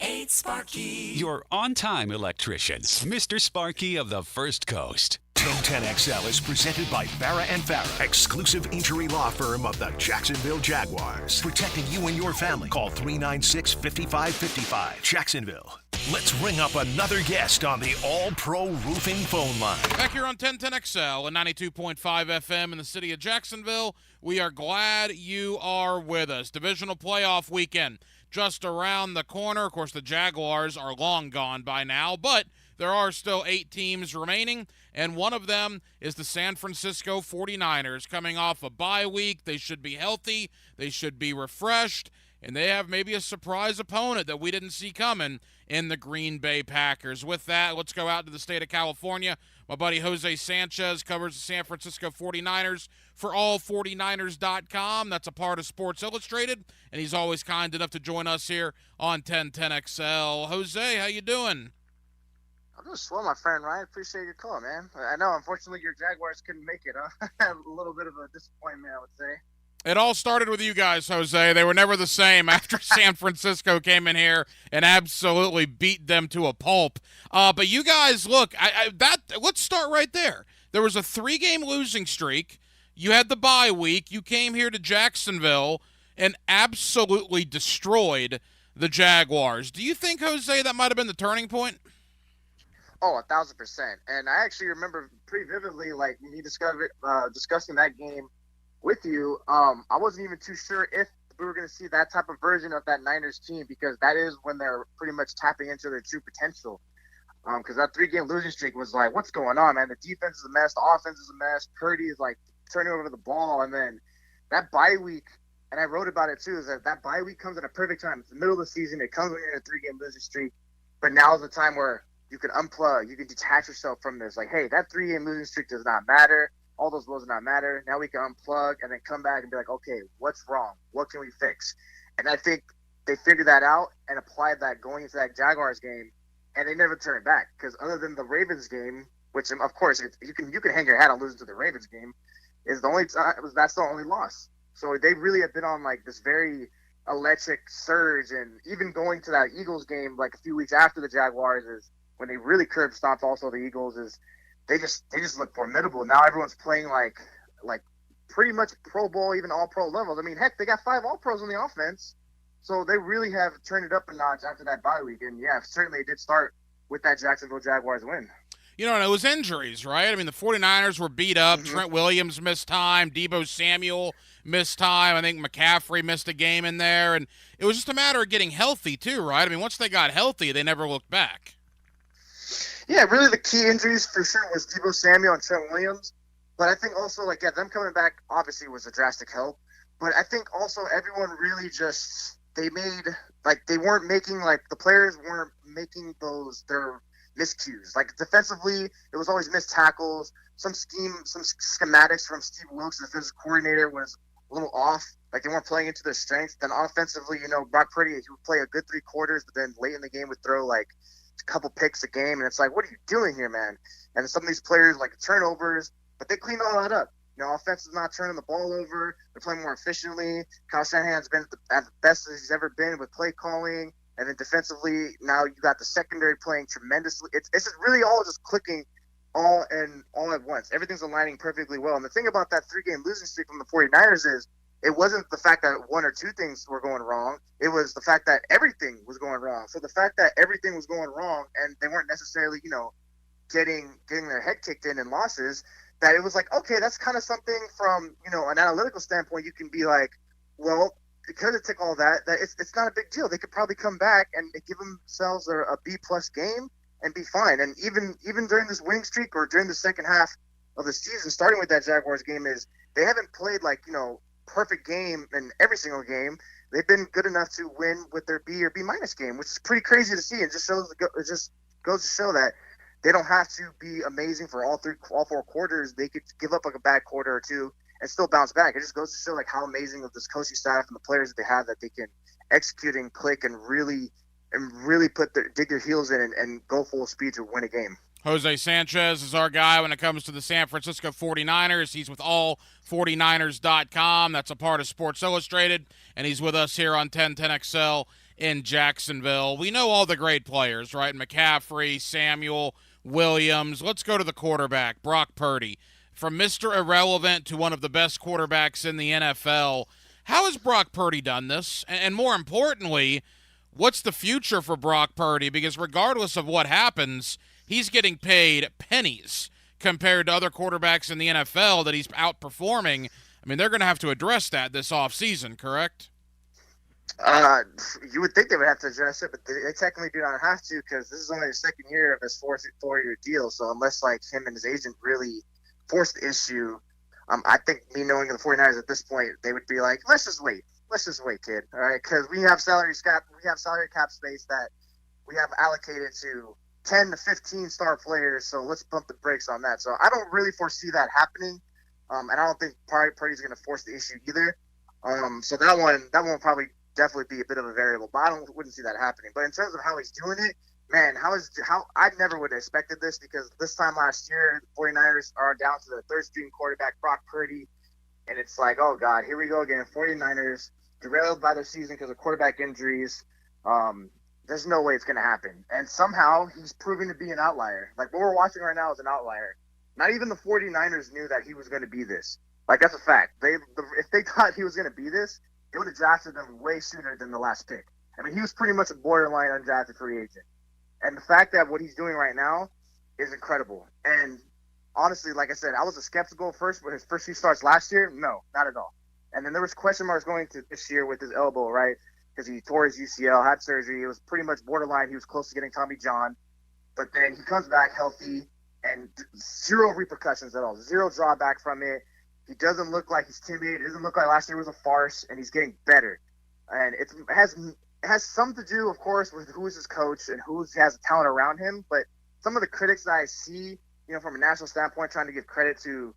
888-8 Your on-time electrician, Mr. Sparky of the First Coast. 1010XL is presented by Farah and Farah, exclusive injury law firm of the Jacksonville Jaguars. Protecting you and your family. Call 396-5555. Jacksonville. Let's ring up another guest on the All-Pro Roofing phone line. Back here on 1010XL and 92.5 FM in the city of Jacksonville, we are glad you are with us. Divisional playoff weekend just around the corner. Of course, the Jaguars are long gone by now, but there are still 8 teams remaining, and one of them is the San Francisco 49ers coming off a bye week. They should be healthy. They should be refreshed, and they have maybe a surprise opponent that we didn't see coming in the Green Bay Packers. With that, let's go out to the state of California. My buddy Jose Sanchez covers the San Francisco 49ers for all49ers.com. That's a part of Sports Illustrated, and he's always kind enough to join us here on 1010XL. Jose, how you doing? I'm doing swell, my friend Ryan. Appreciate your call, man. I know, unfortunately, your Jaguars couldn't make it. Huh? A little bit of a disappointment, I would say. It all started with you guys, Jose. They were never the same after San Francisco came in here and absolutely beat them to a pulp. But you guys, look, let's start right there. There was a 3-game losing streak. You had the bye week. You came here to Jacksonville and absolutely destroyed the Jaguars. Do you think, Jose, that might have been the turning point? Oh, 1,000%. And I actually remember pretty vividly, like, me discussing that game with you. I wasn't even too sure if we were going to see that type of version of that Niners team, because that is when they're pretty much tapping into their true potential. Because that 3-game losing streak was like, what's going on, man? The defense is a mess. The offense is a mess. Purdy is, like, turning over the ball. And then that bye week, and I wrote about it, too, is that bye week comes at a perfect time. It's the middle of the season. It comes when you're in a 3-game losing streak. But now is the time where you can unplug. You can detach yourself from this. Like, hey, that 3-game losing streak does not matter. All those woes do not matter. Now we can unplug and then come back and be like, okay, what's wrong? What can we fix? And I think they figured that out and applied that going into that Jaguars game, and they never turned back. Because other than the Ravens game, which of course you can hang your hat on losing to the Ravens game, is the only time that's the only loss. So they really have been on like this very electric surge, and even going to that Eagles game like a few weeks after the Jaguars is when they really curb stomped also the Eagles. Is they just look formidable. Now everyone's playing like pretty much Pro Bowl, even All-Pro levels. I mean, heck, they got 5 All-Pros on the offense. So they really have turned it up a notch after that bye week. And, yeah, certainly it did start with that Jacksonville Jaguars win. You know, and it was injuries, right? I mean, the 49ers were beat up. Mm-hmm. Trent Williams missed time. Deebo Samuel missed time. I think McCaffrey missed a game in there. And it was just a matter of getting healthy, too, right? I mean, once they got healthy, they never looked back. Yeah, really the key injuries for sure was Deebo Samuel and Trent Williams. But I think also, like, yeah, them coming back obviously was a drastic help. But I think also everyone really just, they weren't making, like, the players weren't making their miscues. Like, defensively, it was always missed tackles. Some schematics from Steve Wilks, the defensive coordinator, was a little off. Like, they weren't playing into their strengths. Then offensively, Brock Purdy, he would play a good 3 quarters, but then late in the game would throw, like, couple picks a game, and it's like, what are you doing here, man? And some of these players like turnovers, but they clean all that up. Offense is not turning the ball over. They're playing more efficiently. Kyle Shanahan's been at the best as he's ever been with play calling. And then defensively, now you got the secondary playing tremendously. It's just really all just clicking all at once. Everything's aligning perfectly well. And the thing about that 3-game losing streak from the 49ers is it wasn't the fact that one or two things were going wrong. It was the fact that everything was going wrong. So the fact that everything was going wrong and they weren't necessarily, getting their head kicked in losses, that it was like, okay, that's kind of something from, an analytical standpoint. You can be like, well, because it took all that it's not a big deal. They could probably come back and give themselves a B-plus game and be fine. And even during this winning streak or during the second half of the season, starting with that Jaguars game, is they haven't played perfect game in every single game. They've been good enough to win with their B or B-minus game, which is pretty crazy to see. It just goes to show that they don't have to be amazing for all 4 quarters. They could give up a bad quarter or two and still bounce back. It just goes to show how amazing of this coaching staff and the players that they have, that they can execute and click and really dig their heels in and go full speed to win a game. Jose Sanchez is our guy when it comes to the San Francisco 49ers. He's with all49ers.com. That's a part of Sports Illustrated, and he's with us here on 1010XL in Jacksonville. We know all the great players, right? McCaffrey, Samuel, Williams. Let's go to the quarterback, Brock Purdy. From Mr. Irrelevant to one of the best quarterbacks in the NFL, how has Brock Purdy done this? And more importantly, what's the future for Brock Purdy? Because regardless of what happens, he's getting paid pennies compared to other quarterbacks in the NFL that he's outperforming. I mean, they're going to have to address that this offseason, correct? You would think they would have to address it, but they technically do not have to, because this is only the second year of his four-year deal. So unless him and his agent really force the issue, I think me knowing the 49ers at this point, they would be like, let's just wait, kid. All right, because we have salary cap space that we have allocated to 10 to 15 star players. So let's bump the brakes on that. So I don't really foresee that happening, and I don't think Purdy's going to force the issue either. So that one probably definitely be a bit of a variable, but I wouldn't see that happening. But in terms of how he's doing it, man, I never would have expected this, because this time last year, the 49ers are down to the third-string quarterback, Brock Purdy, and it's like, oh, God, here we go again. 49ers derailed by their season because of quarterback injuries. There's no way it's going to happen. And somehow he's proving to be an outlier. What we're watching right now is an outlier. Not even the 49ers knew that he was going to be this. That's a fact. If they thought he was going to be this, they would have drafted him way sooner than the last pick. I mean, he was pretty much a borderline undrafted free agent. And the fact that what he's doing right now is incredible. And honestly, like I said, I was skeptical first with his first few starts last year. No, not at all. And then there was question marks going to this year with his elbow, right? Because he tore his UCL, had surgery. It was pretty much borderline. He was close to getting Tommy John. But then he comes back healthy and zero repercussions at all. Zero drawback from it. He doesn't look like he's timid. It doesn't look like last year was a farce, and he's getting better. And it has something to do, of course, with who is his coach and who has the talent around him. But some of the critics that I see, from a national standpoint, trying to give credit to,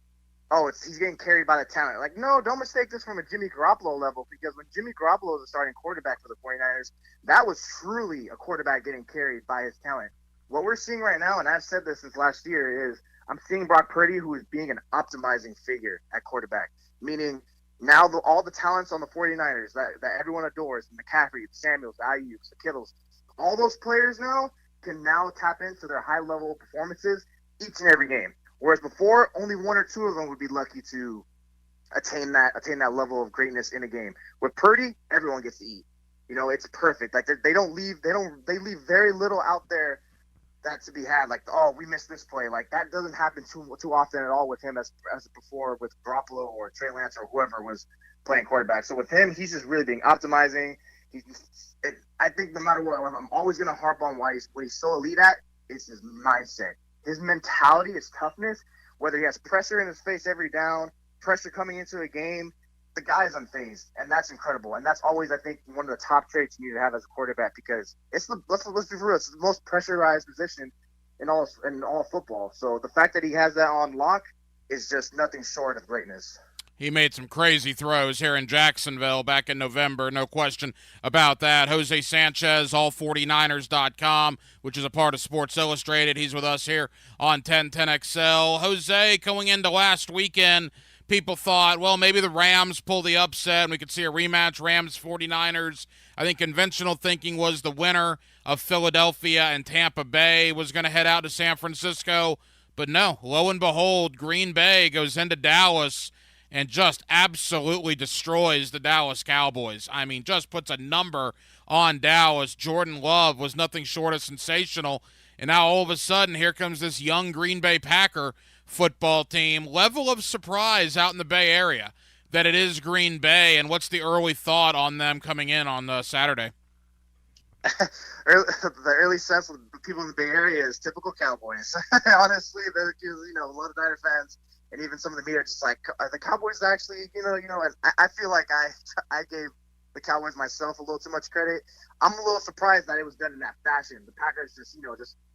he's getting carried by the talent. No, don't mistake this from a Jimmy Garoppolo level, because when Jimmy Garoppolo was a starting quarterback for the 49ers, that was truly a quarterback getting carried by his talent. What we're seeing right now, and I've said this since last year, is I'm seeing Brock Purdy, who is being an optimizing figure at quarterback, meaning now all the talents on the 49ers that everyone adores, McCaffrey, Samuels, Ayuk, the Kittles, all those players now can now tap into their high-level performances each and every game. Whereas before, only one or two of them would be lucky to attain that level of greatness in a game. With Purdy, everyone gets to eat. It's perfect. They leave very little out there that to be had. We missed this play. That doesn't happen too often at all with him as before with Garoppolo or Trey Lance or whoever was playing quarterback. So with him, he's just really being optimizing. I think no matter what, I'm always going to harp on what he's so elite at. It's his mindset, his mentality, his toughness. Whether he has pressure in his face every down, pressure coming into a game, the guy is unfazed, and that's incredible. And that's always, I think, one of the top traits you need to have as a quarterback, because let's be real, it's the most pressurized position in all football. So the fact that he has that on lock is just nothing short of greatness. He made some crazy throws here in Jacksonville back in November, no question about that. Jose Sanchez, all49ers.com, which is a part of Sports Illustrated. He's with us here on 1010XL. Jose, going into last weekend, people thought, well, maybe the Rams pull the upset and we could see a rematch, Rams-49ers. I think conventional thinking was the winner of Philadelphia and Tampa Bay was going to head out to San Francisco. But no, lo and behold, Green Bay goes into Dallas and just absolutely destroys the Dallas Cowboys. I mean, just puts a number on Dallas. Jordan Love was nothing short of sensational. And now all of a sudden, here comes this young Green Bay Packer football team. Level of surprise out in the Bay Area that it is Green Bay. And what's the early thought on them coming in on Saturday? The early sense of the people in the Bay Area is typical Cowboys. Honestly, a lot of Niner fans and even some of the media are just like, are the Cowboys actually, and I feel like I gave the Cowboys myself a little too much credit. I'm a little surprised that it was done in that fashion. The Packers just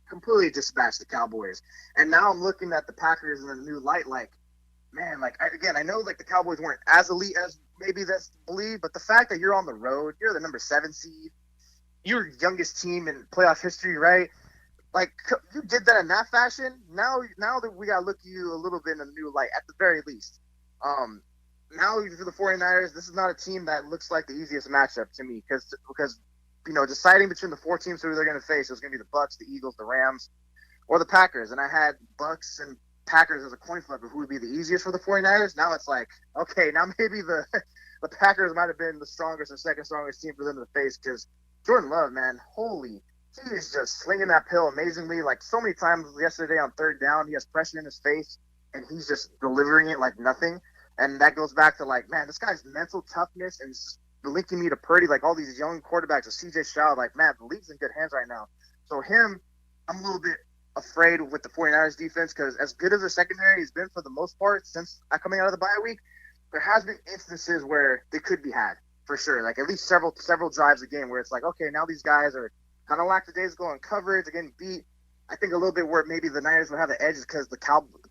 completely dispatched the Cowboys. And now I'm looking at the Packers in a new light, like, man, I know the Cowboys weren't as elite as maybe that's believed, but the fact that you're on the road, you're the number 7 seed, you're the youngest team in playoff history, right? Like, you did that in that fashion. Now that we got to look at you a little bit in a new light, at the very least. Now for the 49ers, this is not a team that looks like the easiest matchup to me because deciding between the 4 teams who they're going to face, it was going to be the Bucs, the Eagles, the Rams, or the Packers. And I had Bucs and Packers as a coin flip of who would be the easiest for the 49ers. Now it's like, okay, now maybe the Packers might have been the strongest or second strongest team for them to face because Jordan Love, man, he is just slinging that pill amazingly. Like so many times yesterday on 3rd down, he has pressure in his face, and he's just delivering it like nothing. And that goes back to like, man, this guy's mental toughness and just linking me to Purdy, like all these young quarterbacks with C.J. Stroud. Like, man, the league's in good hands right now. So him, I'm a little bit afraid with the 49ers defense because as good as their secondary has been for the most part since coming out of the bye week, there has been instances where they could be had for sure. Like at least several drives a game where it's like, okay, now these guys are kind of lackadaisical in coverage, they're getting beat. I think a little bit where maybe the Niners would have the edge is because the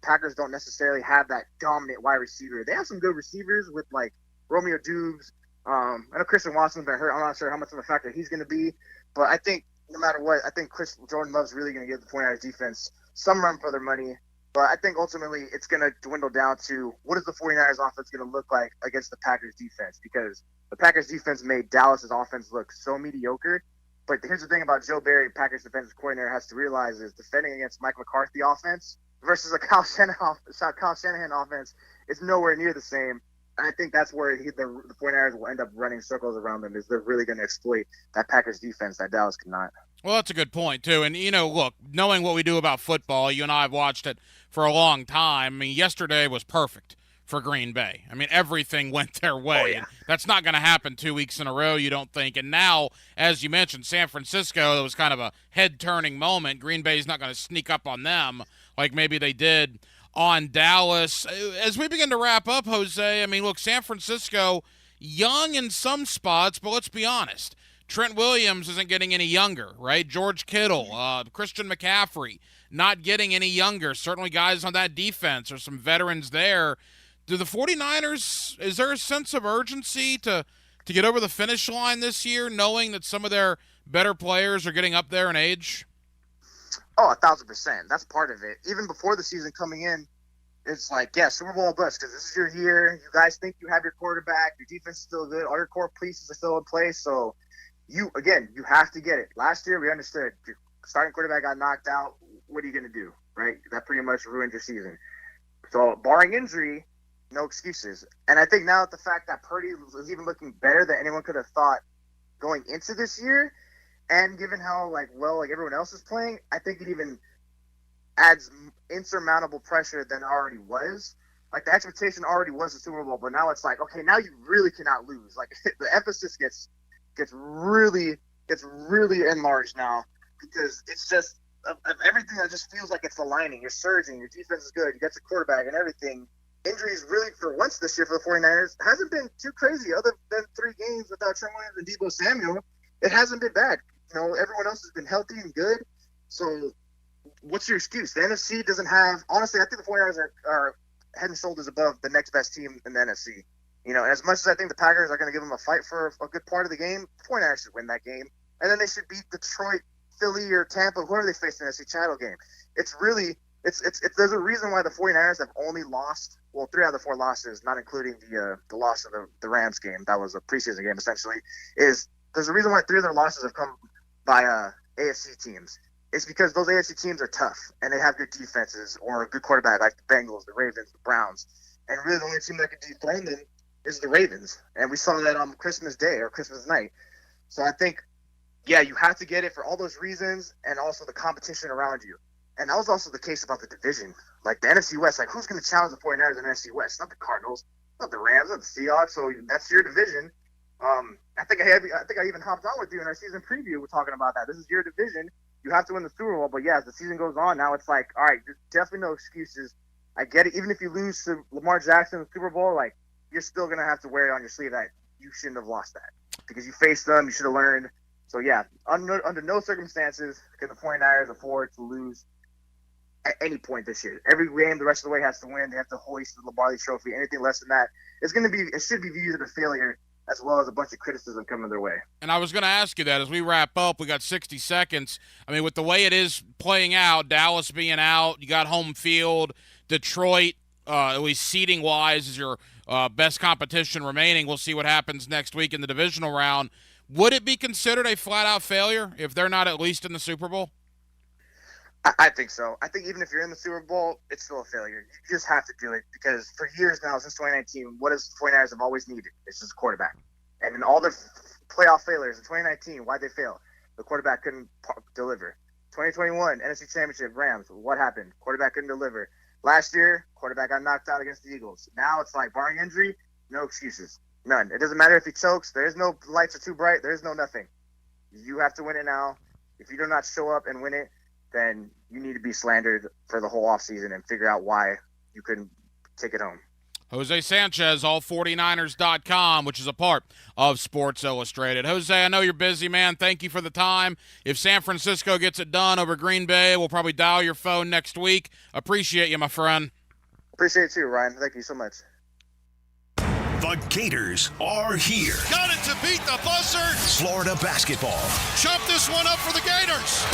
Packers don't necessarily have that dominant wide receiver. They have some good receivers with like Romeo Doubs. I know Christian Watson's been hurt. I'm not sure how much of a factor he's going to be, but I think no matter what, I think Jordan Love's really going to give the 49ers defense some run for their money. But I think ultimately it's going to dwindle down to what is the 49ers offense going to look like against the Packers defense, because the Packers defense made Dallas's offense look so mediocre. But here's the thing about Joe Barry, Packers defensive coordinator, has to realize is defending against Mike McCarthy offense versus a Kyle Shanahan offense is nowhere near the same. And I think that's where the 49ers will end up running circles around them, is they're really going to exploit that Packers defense that Dallas cannot. Well, that's a good point, too. And, look, knowing what we do about football, you and I have watched it for a long time. I mean, yesterday was perfect for Green Bay. I mean, everything went their way. Oh, yeah. That's not going to happen 2 weeks in a row, you don't think. And now, as you mentioned, San Francisco, it was kind of a head-turning moment. Green Bay's not going to sneak up on them like maybe they did on Dallas. As we begin to wrap up, Jose, I mean, look, San Francisco, young in some spots, but let's be honest. Trent Williams isn't getting any younger, right? George Kittle, Christian McCaffrey, not getting any younger. Certainly guys on that defense or some veterans there. Do the 49ers, is there a sense of urgency to get over the finish line this year, knowing that some of their better players are getting up there in age? Oh, 1,000%. That's part of it. Even before the season coming in, it's like, yeah, Super Bowl bust, because this is your year. You guys think you have your quarterback. Your defense is still good. All your core pieces are still in place. So, you have to get it. Last year, we understood your starting quarterback got knocked out. What are you going to do, right? That pretty much ruined your season. So, barring injury, no excuses. And I think now that the fact that Purdy was even looking better than anyone could have thought going into this year, and given how well everyone else is playing, I think it even adds insurmountable pressure than it already was. Like the expectation already was the Super Bowl, but now it's like, okay, now you really cannot lose. Like the emphasis gets really enlarged now, because it's just of everything that just feels like it's aligning. You're surging, your defense is good, you got the quarterback and everything. Injuries really for once this year for the 49ers hasn't been too crazy. Other than 3 games without Trent Williams and Deebo Samuel, it hasn't been bad. Everyone else has been healthy and good. So what's your excuse? The NFC doesn't have – honestly, I think the 49ers are head and shoulders above the next best team in the NFC. You know, and as much as I think the Packers are going to give them a fight for a good part of the game, the 49ers should win that game. And then they should beat Detroit, Philly, or Tampa, whoever they face in the NFC title game. It's really it's there's a reason why the 49ers have only lost, 3 out of the 4 losses, not including the loss of the Rams game. That was a preseason game, essentially. There's a reason why 3 of their losses have come by AFC teams. It's because those AFC teams are tough, and they have good defenses or a good quarterback like the Bengals, the Ravens, the Browns. And really the only team that can dethrone them is the Ravens. And we saw that on Christmas Day or Christmas night. So I think, yeah, you have to get it for all those reasons and also the competition around you. And that was also the case about the division. Like the NFC West, like who's going to challenge the 49ers in the NFC West? Not the Cardinals, not the Rams, not the Seahawks. So that's your division. I think I even hopped on with you in our season preview. We're talking about that. This is your division. You have to win the Super Bowl. But yeah, as the season goes on, now it's like, all right, there's definitely no excuses. I get it. Even if you lose to Lamar Jackson in the Super Bowl, like you're still going to have to wear it on your sleeve that you shouldn't have lost that because you faced them. You should have learned. So yeah, under no circumstances can the 49ers afford to lose at any point this year. Every game the rest of the way has to win. They have to hoist the Lombardi Trophy. Anything less than that, it should be viewed as a failure, as well as a bunch of criticism coming their way. And I was going to ask you that as we wrap up. We got 60 seconds. I mean, with the way it is playing out, Dallas being out, you got home field, Detroit, at least seeding-wise, is your best competition remaining. We'll see what happens next week in the divisional round. Would it be considered a flat-out failure if they're not at least in the Super Bowl? I think so. I think even if you're in the Super Bowl, it's still a failure. You just have to do it because for years now, since 2019, what does the 49ers have always needed? It's just a quarterback. And in all their playoff failures in 2019, why'd they fail? The quarterback couldn't deliver. 2021, NFC Championship, Rams, what happened? Quarterback couldn't deliver. Last year, quarterback got knocked out against the Eagles. Now it's like, barring injury, no excuses. None. It doesn't matter if he chokes. There is no lights are too bright. There is no nothing. You have to win it now. If you do not show up and win it, then you need to be slandered for the whole offseason and figure out why you couldn't take it home. Jose Sanchez, all49ers.com, which is a part of Sports Illustrated. Jose, I know you're busy, man. Thank you for the time. If San Francisco gets it done over Green Bay, we'll probably dial your phone next week. Appreciate you, my friend. Appreciate you, Ryan. Thank you so much. The Gators are here. Got it to beat the Buzzards. Florida basketball. Chop this one up for the Gators.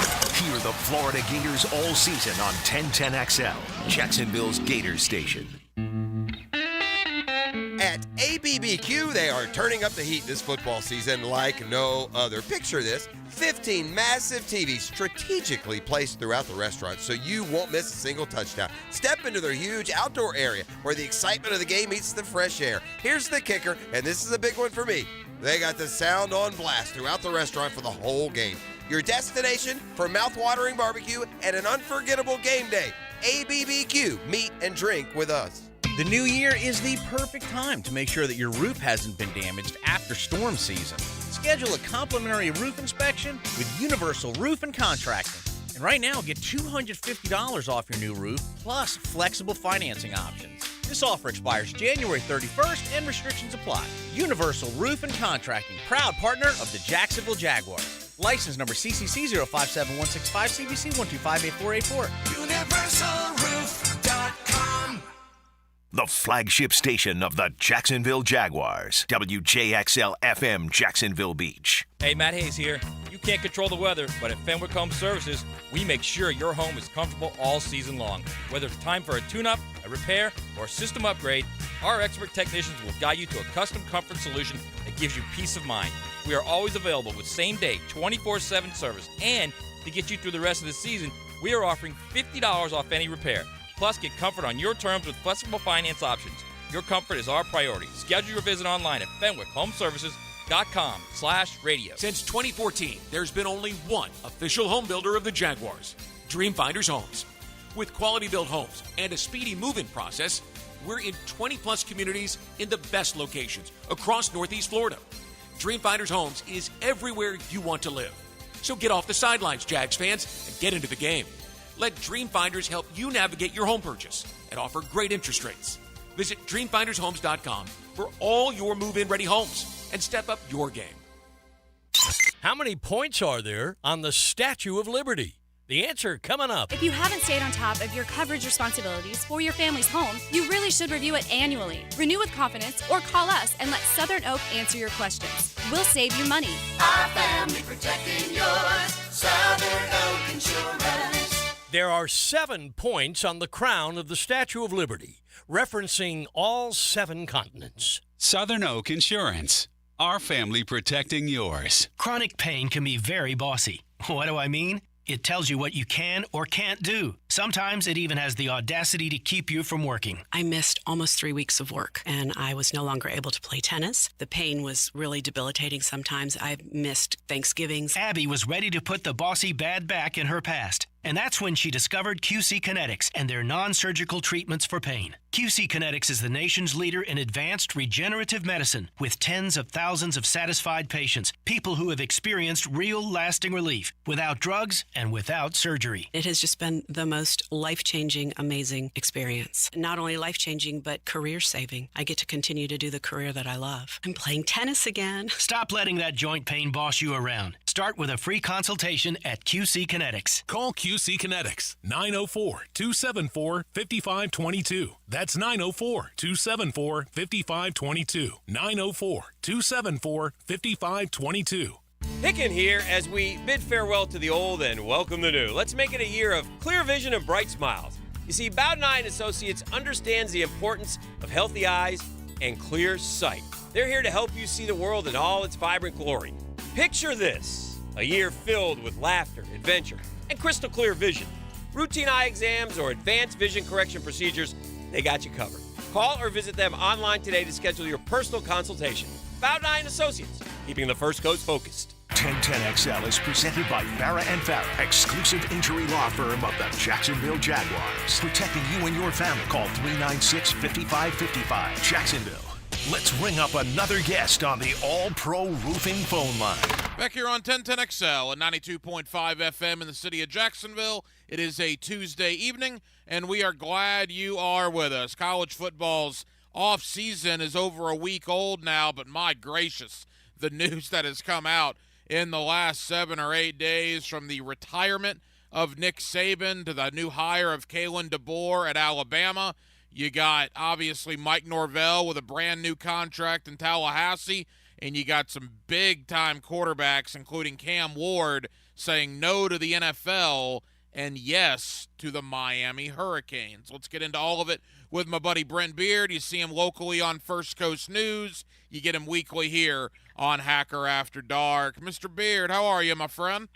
Hear the Florida Gators all season on 1010XL, Jacksonville's Gators station. At ABBQ, they are turning up the heat this football season like no other. Picture this, 15 massive TVs strategically placed throughout the restaurant so you won't miss a single touchdown. Step into their huge outdoor area where the excitement of the game meets the fresh air. Here's the kicker, and this is a big one for me. They got the sound on blast throughout the restaurant for the whole game. Your destination for mouth-watering barbecue and an unforgettable game day. ABBQ, meet and drink with us. The new year is the perfect time to make sure that your roof hasn't been damaged after storm season. Schedule a complimentary roof inspection with Universal Roof and Contracting. And right now, get $250 off your new roof, plus flexible financing options. This offer expires January 31st and restrictions apply. Universal Roof and Contracting, proud partner of the Jacksonville Jaguars. License number CCC 057165, CBC 1258484. UniversalRoof.com. The flagship station of the Jacksonville Jaguars. WJXL FM, Jacksonville Beach. Hey, Matt Hayes here. You can't control the weather, but at Fenwick Home Services, we make sure your home is comfortable all season long. Whether it's time for a tune-up, a repair, or a system upgrade, our expert technicians will guide you to a custom comfort solution that gives you peace of mind. We are always available with same-day, 24/7 service. And to get you through the rest of the season, we are offering $50 off any repair. Plus, get comfort on your terms with flexible finance options. Your comfort is our priority. Schedule your visit online at FenwickHomeservices.com/radio. Since 2014, there's been only one official home builder of the Jaguars, Dreamfinders Homes. With quality-built homes and a speedy move-in process, we're in 20-plus communities in the best locations across Northeast Florida. Dreamfinders Homes is everywhere you want to live. So get off the sidelines, Jags fans, and get into the game. Let Dreamfinders help you navigate your home purchase and offer great interest rates. Visit DreamfindersHomes.com for all your move-in ready homes and step up your game. How many points are there on the Statue of Liberty? The answer coming up. If you haven't stayed on top of your coverage responsibilities for your family's home, you really should review it annually. Renew with confidence or call us and let Southern Oak answer your questions. We'll save you money. Our family protecting yours. Southern Oak Insurance. There are 7 points on the crown of the Statue of Liberty, referencing all 7 continents. Southern Oak Insurance. Our family protecting yours. Chronic pain can be very bossy. What do I mean? It tells you what you can or can't do. Sometimes it even has the audacity to keep you from working. I missed almost 3 weeks of work, and I was no longer able to play tennis. The pain was really debilitating sometimes. I missed Thanksgivings. Abby was ready to put the bossy bad back in her past. And that's when she discovered QC Kinetics and their non-surgical treatments for pain. QC Kinetics is the nation's leader in advanced regenerative medicine with tens of thousands of satisfied patients, people who have experienced real lasting relief without drugs and without surgery. It has just been the most life-changing, amazing experience. Not only life-changing, but career-saving. I get to continue to do the career that I love. I'm playing tennis again. Stop letting that joint pain boss you around. Start with a free consultation at QC Kinetics. Call QC Kinetics, 904-274-5522. That's 904-274-5522. 904-274-5522. Hicken here as we bid farewell to the old and welcome the new. Let's make it a year of clear vision and bright smiles. You see, Bowden Eye & Associates understands the importance of healthy eyes and clear sight. They're here to help you see the world in all its vibrant glory. Picture this, a year filled with laughter, adventure, and crystal clear vision. Routine eye exams or advanced vision correction procedures, they got you covered. Call or visit them online today to schedule your personal consultation. Bowden Eye & Associates, keeping the First Coast focused. 1010XL is presented by Farah and Farah, exclusive injury law firm of the Jacksonville Jaguars. Protecting you and your family. Call 396-5555. Jacksonville. Let's ring up another guest on the All-Pro Roofing phone line. Back here on 1010XL at 92.5 FM in the city of Jacksonville. It is a Tuesday evening, and we are glad you are with us. College football's off-season is over a week old now, but my gracious, the news that has come out in the last 7 or 8 days, from the retirement of Nick Saban to the new hire of Kalen DeBoer at Alabama. You got, obviously, Mike Norvell with a brand-new contract in Tallahassee, and you got some big-time quarterbacks, including Cam Ward, saying no to the NFL and yes to the Miami Hurricanes. Let's get into all of it with my buddy Brent Beard. You see him locally on First Coast News. You get him weekly here on Hacker After Dark. Mr. Beard, how are you, my friend?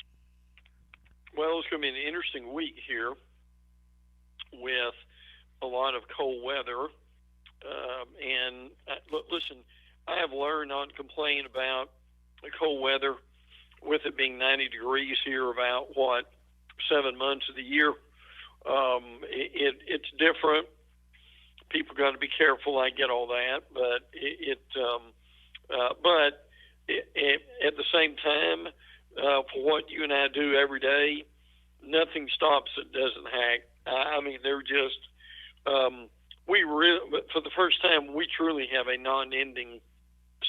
Well, it's going to be an interesting week here with a lot of cold weather. Listen, I have learned not to complain about the cold weather with it being 90 degrees here about, 7 months of the year. It's different. People got to be careful. I get all that, but at the same time, for what you and I do every day, nothing stops it doesn't hack. I mean, they're just for the first time, we truly have a non-ending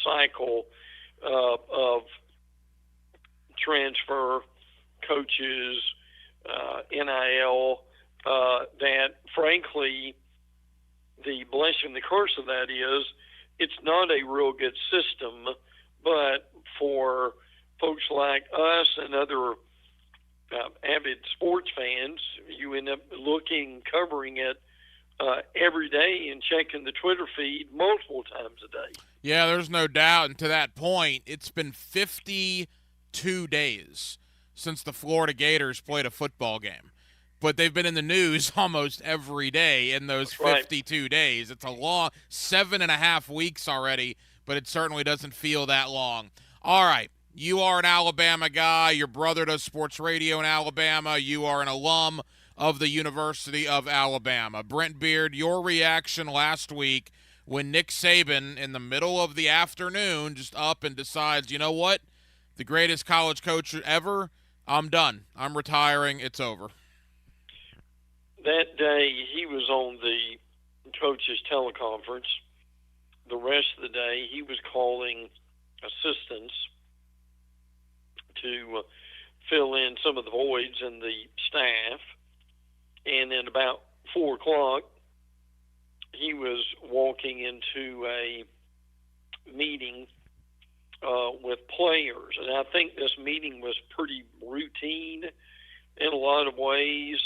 cycle of transfer, coaches, NIL, that frankly, the blessing and the curse of that is it's not a real good system, but for folks like us and other avid sports fans, you end up covering it every day and checking the Twitter feed multiple times a day. Yeah, there's no doubt. And to that point, it's been 52 days since the Florida Gators played a football game. But they've been in the news almost every day in those 52 days. It's a long 7.5 weeks already, but it certainly doesn't feel that long. All right, you are an Alabama guy. Your brother does sports radio in Alabama. You are an alum of the University of Alabama. Brent Beard, your reaction last week when Nick Saban, in the middle of the afternoon, just up and decides, you know what, the greatest college coach ever, I'm done. I'm retiring. It's over. That day, he was on the coach's teleconference. The rest of the day, he was calling assistants to fill in some of the voids in the staff. And then about 4 o'clock, he was walking into a meeting with players. And I think this meeting was pretty routine in a lot of ways.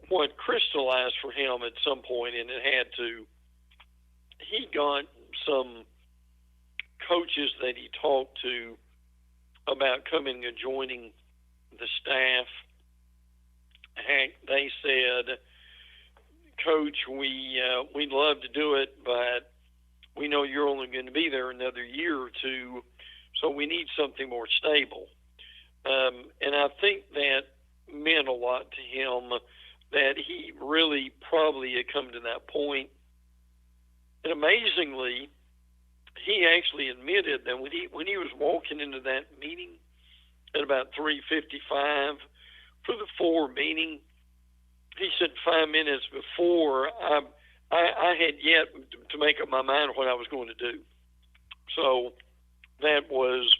What crystallized for him at some point, and it had to, he got some coaches that he talked to about coming and joining the staff. Heck, they said, Coach, we'd love to do it, but we know you're only going to be there another year or two, so we need something more stable. And I think that meant a lot to him, that he really probably had come to that point. And amazingly, he actually admitted that when he was walking into that meeting at about 3:55 for the 4 meeting, he said 5 minutes before I had yet to make up my mind what I was going to do. So that was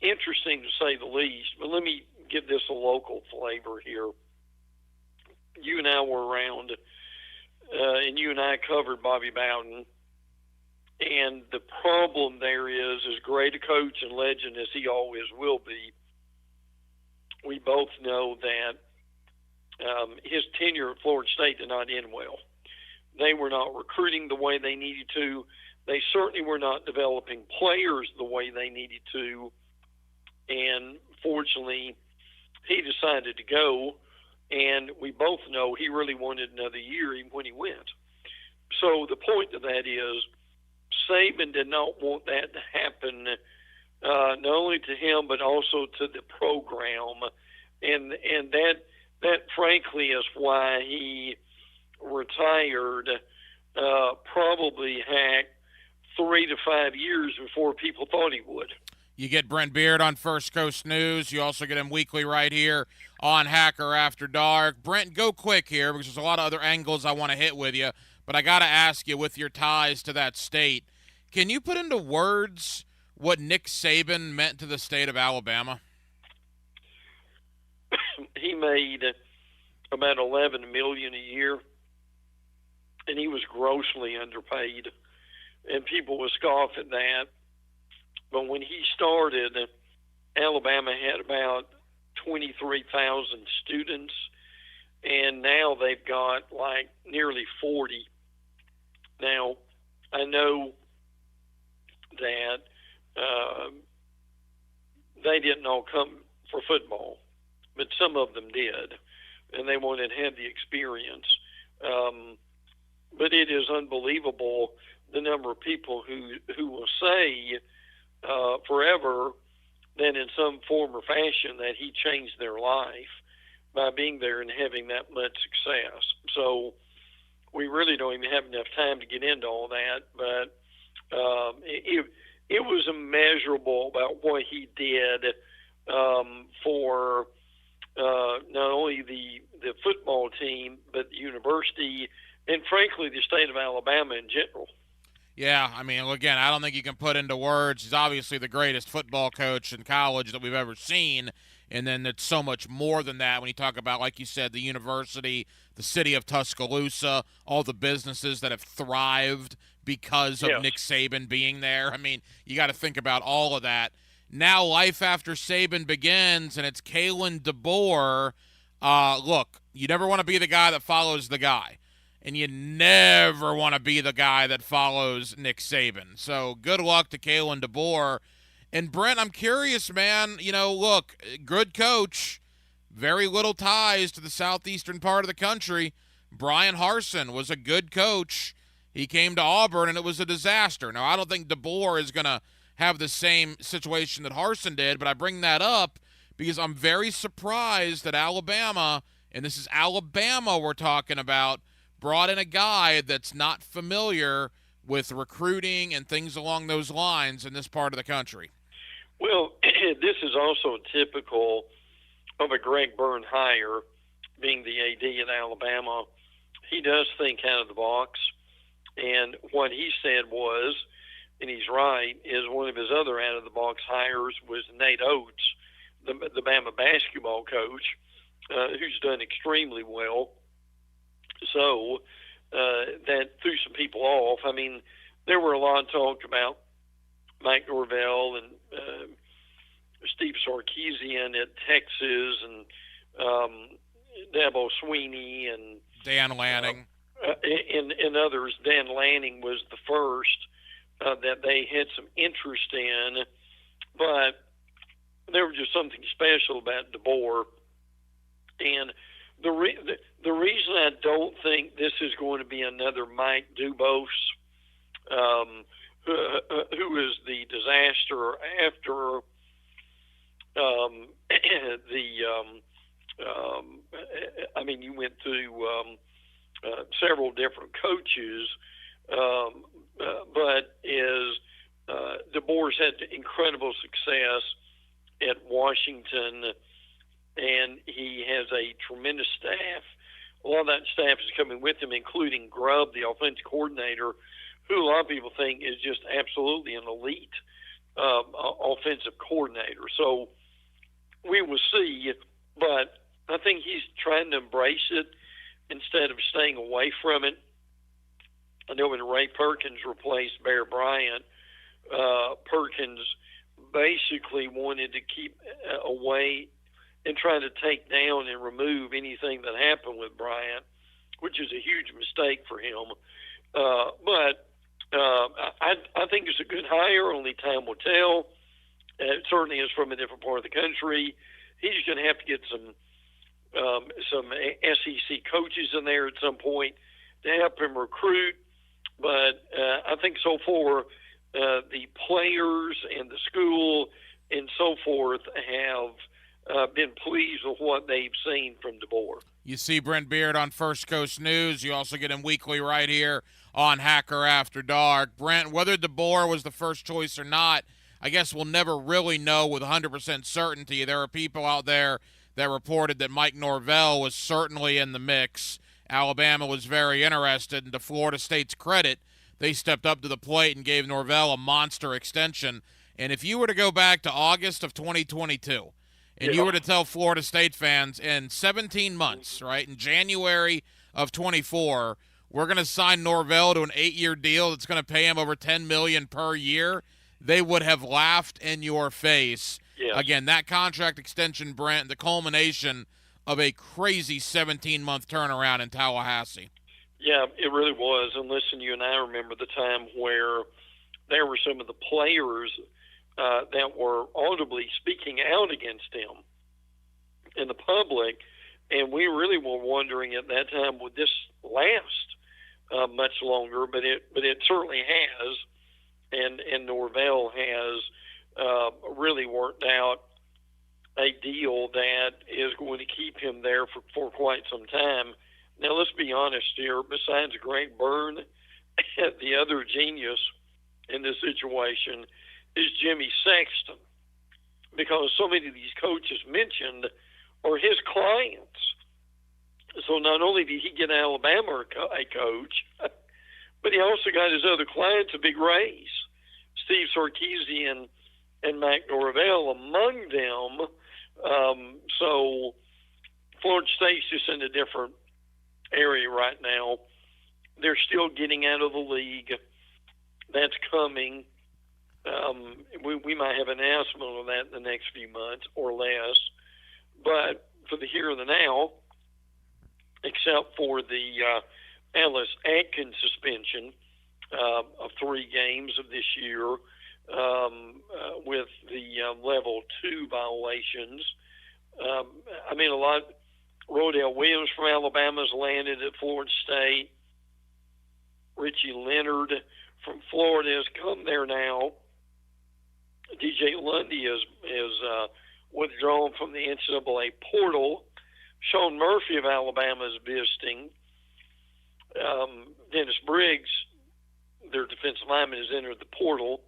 interesting to say the least. But let me give this a local flavor here. You and I were around, and you and I covered Bobby Bowden. And the problem there is, as great a coach and legend as he always will be, we both know that his tenure at Florida State did not end well. They were not recruiting the way they needed to. They certainly were not developing players the way they needed to. And fortunately, he decided to go, and we both know he really wanted another year even when he went. So the point of that is, Saban did not want that to happen, not only to him but also to the program, and that frankly is why he retired. Probably 3 to 5 years before people thought he would. You get Brent Beard on First Coast News. You also get him weekly right here on Hacker After Dark. Brent, go quick here because there's a lot of other angles I want to hit with you. But I got to ask you, with your ties to that state, can you put into words what Nick Saban meant to the state of Alabama? He made about $11 million a year, and he was grossly underpaid. And people would scoff at that. But when he started, Alabama had about 23,000 students, and now they've got like nearly 40. Now, I know that they didn't all come for football, but some of them did, and they wanted to have the experience. But it is unbelievable the number of people who will say forever that in some form or fashion that he changed their life by being there and having that much success. So we really don't even have enough time to get into all that, but it was immeasurable about what he did for not only the football team, but the university, and frankly, the state of Alabama in general. Yeah, I mean, again, I don't think you can put into words. He's obviously the greatest football coach in college that we've ever seen, and then it's so much more than that when you talk about, like you said, the university, the city of Tuscaloosa, all the businesses that have thrived because of Nick Saban being there. I mean, you got to think about all of that. Now life after Saban begins, and it's Kalen DeBoer. Look, you never want to be the guy that follows the guy. And you never want to be the guy that follows Nick Saban. So good luck to Kalen DeBoer. And Brent, I'm curious, man. You know, look, good coach, very little ties to the southeastern part of the country. Brian Harsin was a good coach. He came to Auburn, and it was a disaster. Now, I don't think DeBoer is going to have the same situation that Harsin did, but I bring that up because I'm very surprised that Alabama, and this is Alabama we're talking about, brought in a guy that's not familiar with recruiting and things along those lines in this part of the country. Well, this is also typical of a Greg Byrne hire, being the AD at Alabama. He does think out of the box, and what he said was, and he's right, is one of his other out-of-the-box hires was Nate Oates the Bama basketball coach, who's done extremely well. So that threw some people off. I mean, there were a lot of talk about Mike Norvell and Steve Sarkisian at Texas, and Dabo Sweeney and Dan Lanning. And others. Dan Lanning was the first that they had some interest in, but there was just something special about DeBoer. And the reason I don't think this is going to be another Mike Dubose, who is the disaster after you went through several different coaches, but DeBoer's had incredible success at Washington, and he has a tremendous staff. A lot of that staff is coming with him, including Grubb, the offensive coordinator, who a lot of people think is just absolutely an elite offensive coordinator. So we will see, but I think he's trying to embrace it instead of staying away from it. I know when Ray Perkins replaced Bear Bryant, Perkins basically wanted to keep away and trying to take down and remove anything that happened with Bryant, which is a huge mistake for him. But I think it's a good hire. Only time will tell. It certainly is from a different part of the country. He's going to have to get some SEC coaches in there at some point to help him recruit. But I think so far the players and the school and so forth have been pleased with what they've seen from DeBoer. You see Brent Beard on First Coast News. You also get him weekly right here on Hacker After Dark. Brent, whether DeBoer was the first choice or not, I guess we'll never really know with 100% certainty. There are people out there that reported that Mike Norvell was certainly in the mix. Alabama was very interested, and to Florida State's credit, they stepped up to the plate and gave Norvell a monster extension. And if you were to go back to August of 2022, and you were to tell Florida State fans in 17 months, right, in January of 24, we're going to sign Norvell to an 8-year deal that's going to pay him over $10 million per year, they would have laughed in your face. Yes. Again, that contract extension, Brent, the culmination of a crazy 17-month turnaround in Tallahassee. Yeah, it really was. And listen, you and I remember the time where there were some of the players that were audibly speaking out against him in the public, and we really were wondering at that time, would this last much longer? But it certainly has, and Norvell has really worked out a deal that is going to keep him there for quite some time. Now, let's be honest here. Besides Greg Byrne, the other genius in this situation is Jimmy Sexton, because so many of these coaches mentioned are his clients. So not only did he get Alabama a coach, but he also got his other clients a big raise. Steve Sarkisian and Mike Norvell among them. So Florida State's just in a different area right now. They're still getting out of the league. That's coming. We might have an announcement on that in the next few months or less. But for the here and the now, except for the Ellis Atkins suspension of 3 games of this year with the level 2 violations. A lot. Rodell Williams from Alabama's landed at Florida State. Richie Leonard from Florida has come there now. DJ Lundy is withdrawn from the NCAA portal. Sean Murphy of Alabama is visiting. Dennis Briggs, their defensive lineman, has entered the portal.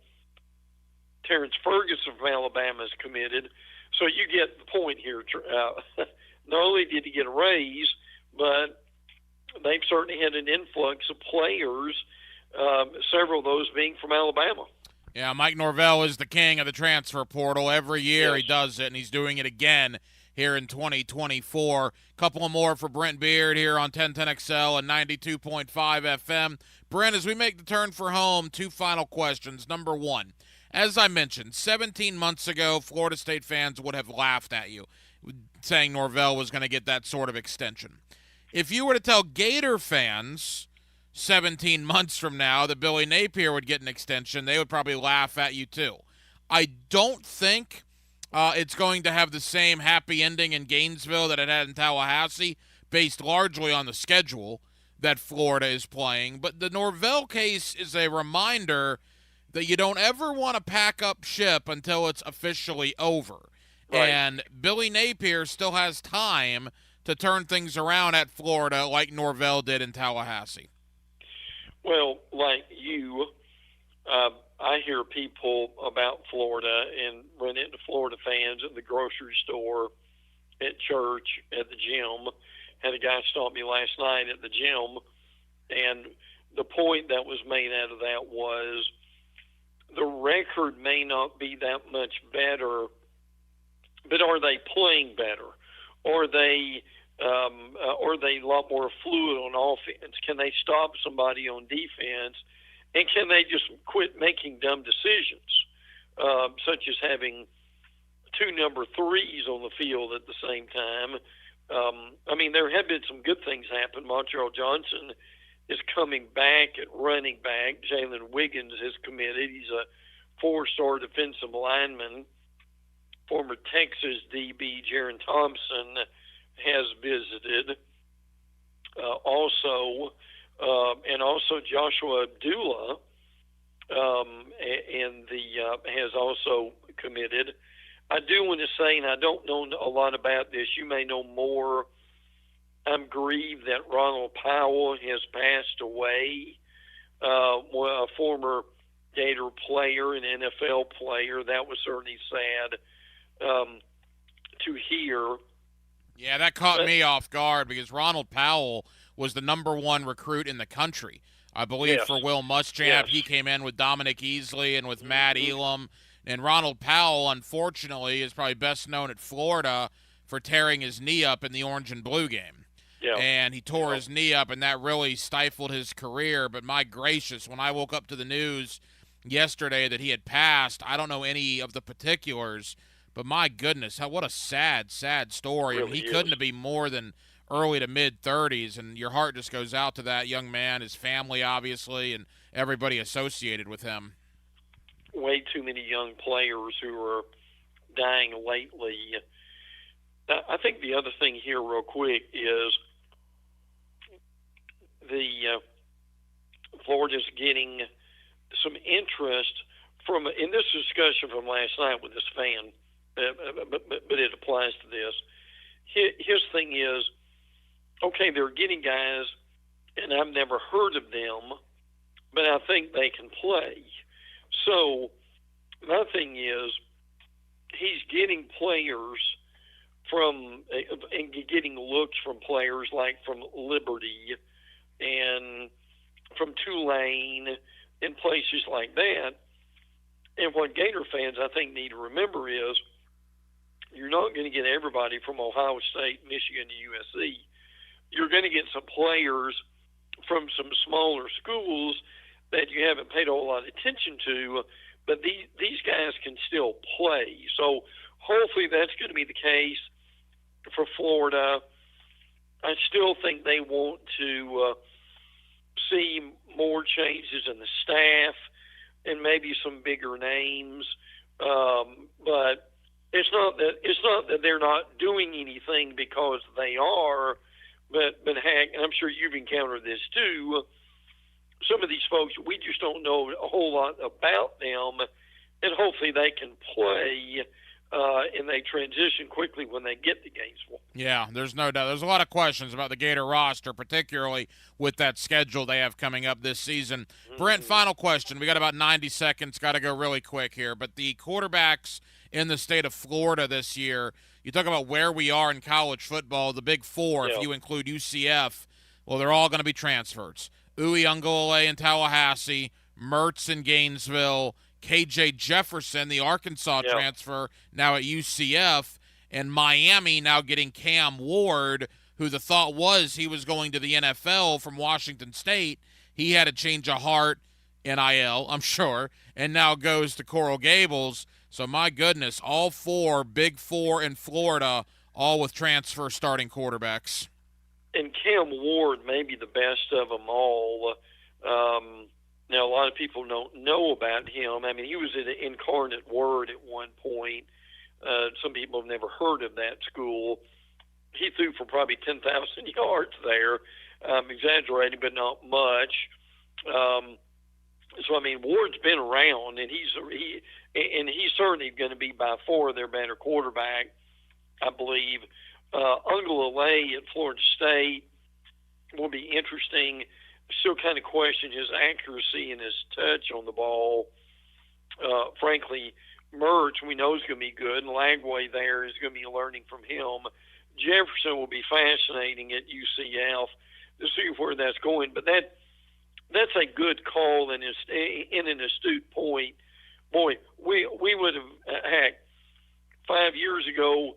Terrence Ferguson from Alabama is committed. So you get the point here. Not only did he get a raise, but they've certainly had an influx of players, several of those being from Alabama. Yeah, Mike Norvell is the king of the transfer portal. Every year Yes. he does it, and he's doing it again here in 2024. Couple of more for Brent Beard here on 1010XL and 92.5 FM. Brent, as we make the turn for home, 2 final questions. Number 1, as I mentioned, 17 months ago, Florida State fans would have laughed at you, saying Norvell was going to get that sort of extension. If you were to tell Gator fans 17 months from now that Billy Napier would get an extension, they would probably laugh at you too. I don't think it's going to have the same happy ending in Gainesville that it had in Tallahassee, based largely on the schedule that Florida is playing. But the Norvell case is a reminder that you don't ever want to pack up ship until it's officially over. Right. And Billy Napier still has time to turn things around at Florida like Norvell did in Tallahassee. Well, like you, I hear people about Florida and run into Florida fans at the grocery store, at church, at the gym. Had a guy stop me last night at the gym, and the point that was made out of that was the record may not be that much better, but are they playing better? Are they a lot more fluid on offense? Can they stop somebody on defense? And can they just quit making dumb decisions, such as having 2 number 3s on the field at the same time? I mean, there have been some good things happen. Montreal Johnson is coming back at running back. Jalen Wiggins has committed. He's a 4-star defensive lineman. Former Texas DB Jaron Thompson has visited. Also Joshua Abdullah has also committed. I do want to say, and I don't know a lot about this, you may know more. I'm grieved that Ronald Powell has passed away, a former Gator player, an NFL player. That was certainly sad to hear. Yeah, that caught me off guard because Ronald Powell was the number 1 recruit in the country, I believe, Yes. for Will Muschamp. Yes. He came in with Dominic Easley and with Matt Elam. And Ronald Powell, unfortunately, is probably best known at Florida for tearing his knee up in the orange and blue game. Yeah. And he tore his knee up, and that really stifled his career. But my gracious, when I woke up to the news yesterday that he had passed, I don't know any of the particulars, but my goodness, what a sad, sad story. Really He is. couldn't be more than early to mid-30s, and your heart just goes out to that young man, his family, obviously, and everybody associated with him. Way too many young players who are dying lately. I think the other thing here, real quick, is the Florida's getting some interest from, in this discussion from last night with this fan, but it applies to this. His thing is, okay, they're getting guys, and I've never heard of them, but I think they can play. So my thing is, he's getting players from, and getting looks from players like from Liberty and from Tulane and places like that. And what Gator fans, I think, need to remember is you're not going to get everybody from Ohio State, Michigan, and USC. You're going to get some players from some smaller schools that you haven't paid a whole lot of attention to, but these guys can still play. So hopefully that's going to be the case for Florida. I still think they want to see more changes in the staff and maybe some bigger names, but it's not that they're not doing anything, because they are. But heck, and I'm sure you've encountered this too, some of these folks, we just don't know a whole lot about them, and hopefully they can play and they transition quickly when they get to Gainesville. Yeah, there's no doubt. There's a lot of questions about the Gator roster, particularly with that schedule they have coming up this season. Brent, final question. We got about 90 seconds. Got to go really quick here. But the quarterbacks in the state of Florida this year, you talk about where we are in college football, the Big Four, if you include UCF, well, they're all going to be transfers. Uiagalelei in Tallahassee, Mertz in Gainesville, KJ Jefferson, the Arkansas transfer, now at UCF, and Miami now getting Cam Ward, who the thought was he was going to the NFL from Washington State. He had a change of heart, NIL, I'm sure, and now goes to Coral Gables. So, my goodness, all four, Big Four in Florida, all with transfer starting quarterbacks. And Cam Ward may be the best of them all. Now, a lot of people don't know about him. I mean, he was an Incarnate Word at one point. Some people have never heard of that school. He threw for probably 10,000 yards there. Exaggerating, but not much. So, I mean, Ward's been around, and he's certainly going to be by far their better quarterback, I believe. Uiagalelei at Florida State will be interesting. Still kind of question his accuracy and his touch on the ball. Frankly, Mertz, we know, is going to be good, and Lagway there is going to be learning from him. Jefferson will be fascinating at UCF to see where that's going, but that's a good call and an astute point. Boy, we would have, heck, 5 years ago,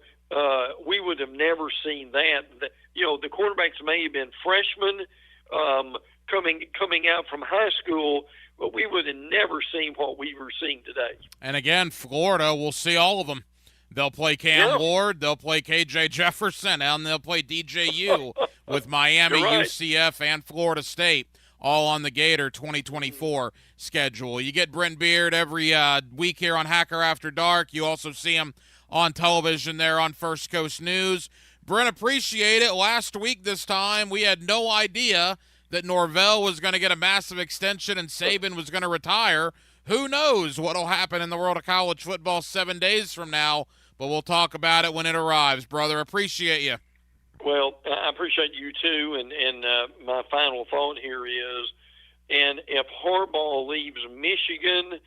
we would have never seen that. The quarterbacks may have been freshmen coming out from high school, but we would have never seen what we were seeing today. And again, Florida, we'll see all of them. They'll play Cam Ward, they'll play KJ Jefferson, and they'll play DJU with Miami, UCF, and Florida State, all on the Gator 2024 schedule. You get Brent Beard every week here on Hacker After Dark. You also see him on television there on First Coast News. Brent, appreciate it. Last week this time, we had no idea that Norvell was going to get a massive extension and Saban was going to retire. Who knows what will happen in the world of college football 7 days from now, but we'll talk about it when it arrives, brother. Appreciate you. Well, I appreciate you too, and my final thought here is, and if Harbaugh leaves Michigan,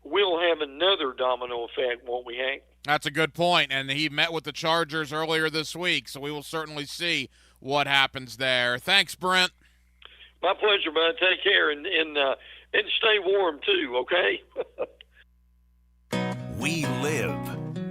we'll have another domino effect, won't we, Hank? That's a good point, and he met with the Chargers earlier this week, so we will certainly see what happens there. Thanks, Brent. My pleasure, bud. Take care, and stay warm too, okay? We live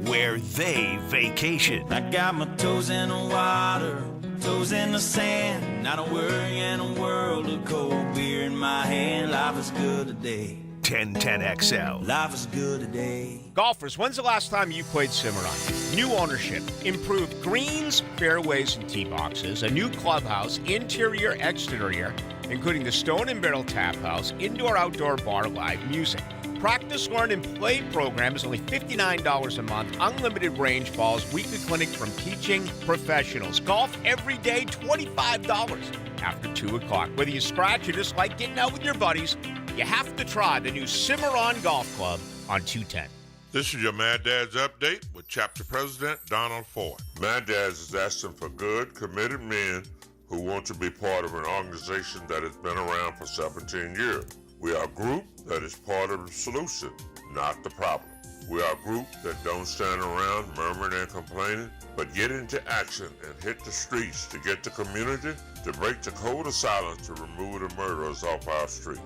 where they vacation. I got my toes in the water, toes in the sand. Not a worry in a world of cold beer in my hand. Life is good today. 1010XL. Life is good today. Golfers, when's the last time you played Cimarron? New ownership, improved greens, fairways, and tee boxes, a new clubhouse, interior, exterior, including the Stone and Barrel Tap House, indoor-outdoor bar, live music. Practice, learn, and play program is only $59 a month. Unlimited range balls, weekly clinic from teaching professionals. Golf every day, $25 after 2 o'clock. Whether you scratch or just like getting out with your buddies, you have to try the new Cimarron Golf Club on 210. This is your Mad Dads Update with Chapter President Donald Ford. Mad Dads is asking for good, committed men who want to be part of an organization that has been around for 17 years. We are a group that is part of the solution, not the problem. We are a group that don't stand around murmuring and complaining, but get into action and hit the streets to get the community to break the code of silence to remove the murderers off our streets.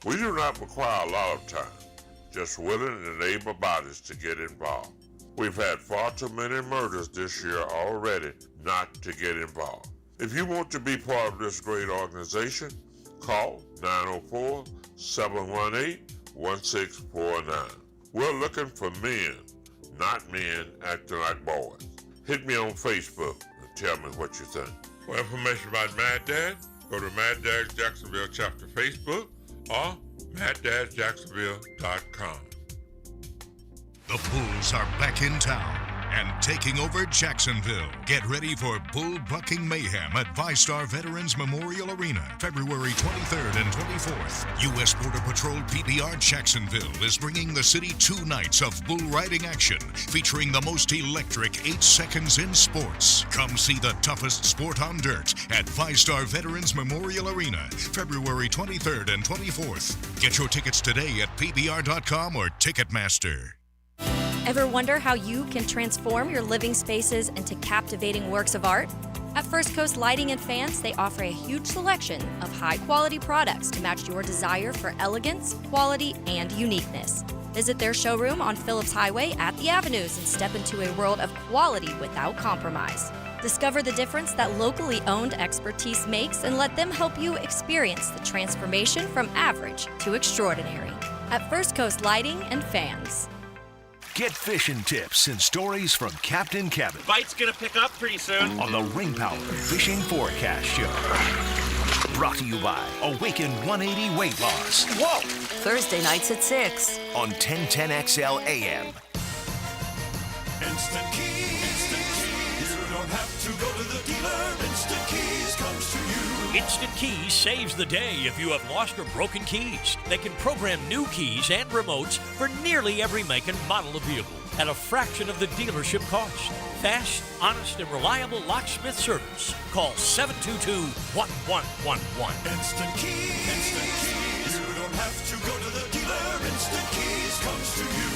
We do not require a lot of time, just willing and able bodies to get involved. We've had far too many murders this year already not to get involved. If you want to be part of this great organization, call 904-718-1649. We're looking for men, not men acting like boys. Hit me on Facebook and tell me what you think. For information about Mad Dad, go to Mad Dads Jacksonville Chapter Facebook or MadDadsJacksonville.com. The Bulls are back in town and taking over Jacksonville. Get ready for bull bucking mayhem at VyStar Veterans Memorial Arena, February 23rd and 24th. U.S. Border Patrol PBR Jacksonville is bringing the city 2 nights of bull riding action, featuring the most electric 8 seconds in sports. Come see the toughest sport on dirt at VyStar Veterans Memorial Arena, February 23rd and 24th. Get your tickets today at PBR.com or Ticketmaster. Ever wonder how you can transform your living spaces into captivating works of art? At First Coast Lighting and Fans, they offer a huge selection of high-quality products to match your desire for elegance, quality, and uniqueness. Visit their showroom on Phillips Highway at the Avenues and step into a world of quality without compromise. Discover the difference that locally owned expertise makes and let them help you experience the transformation from average to extraordinary at First Coast Lighting and Fans. Get fishing tips and stories from Captain Kevin Bite's gonna pick up pretty soon. on the Ring Power Fishing Forecast Show. Brought to you by Awaken 180 Weight Loss. Whoa! Thursday nights at 6 on 1010XL AM. Instant Keys. You don't have to go to the dealer. Instant Keys comes to you. Instant Keys saves the day if you have lost or broken keys. They can program new keys and remotes for nearly every make and model of vehicle at a fraction of the dealership cost. Fast, honest, and reliable locksmith service. Call 722-1111. Instant Keys. Instant Keys. You don't have to go to the dealer. Instant Keys comes to you.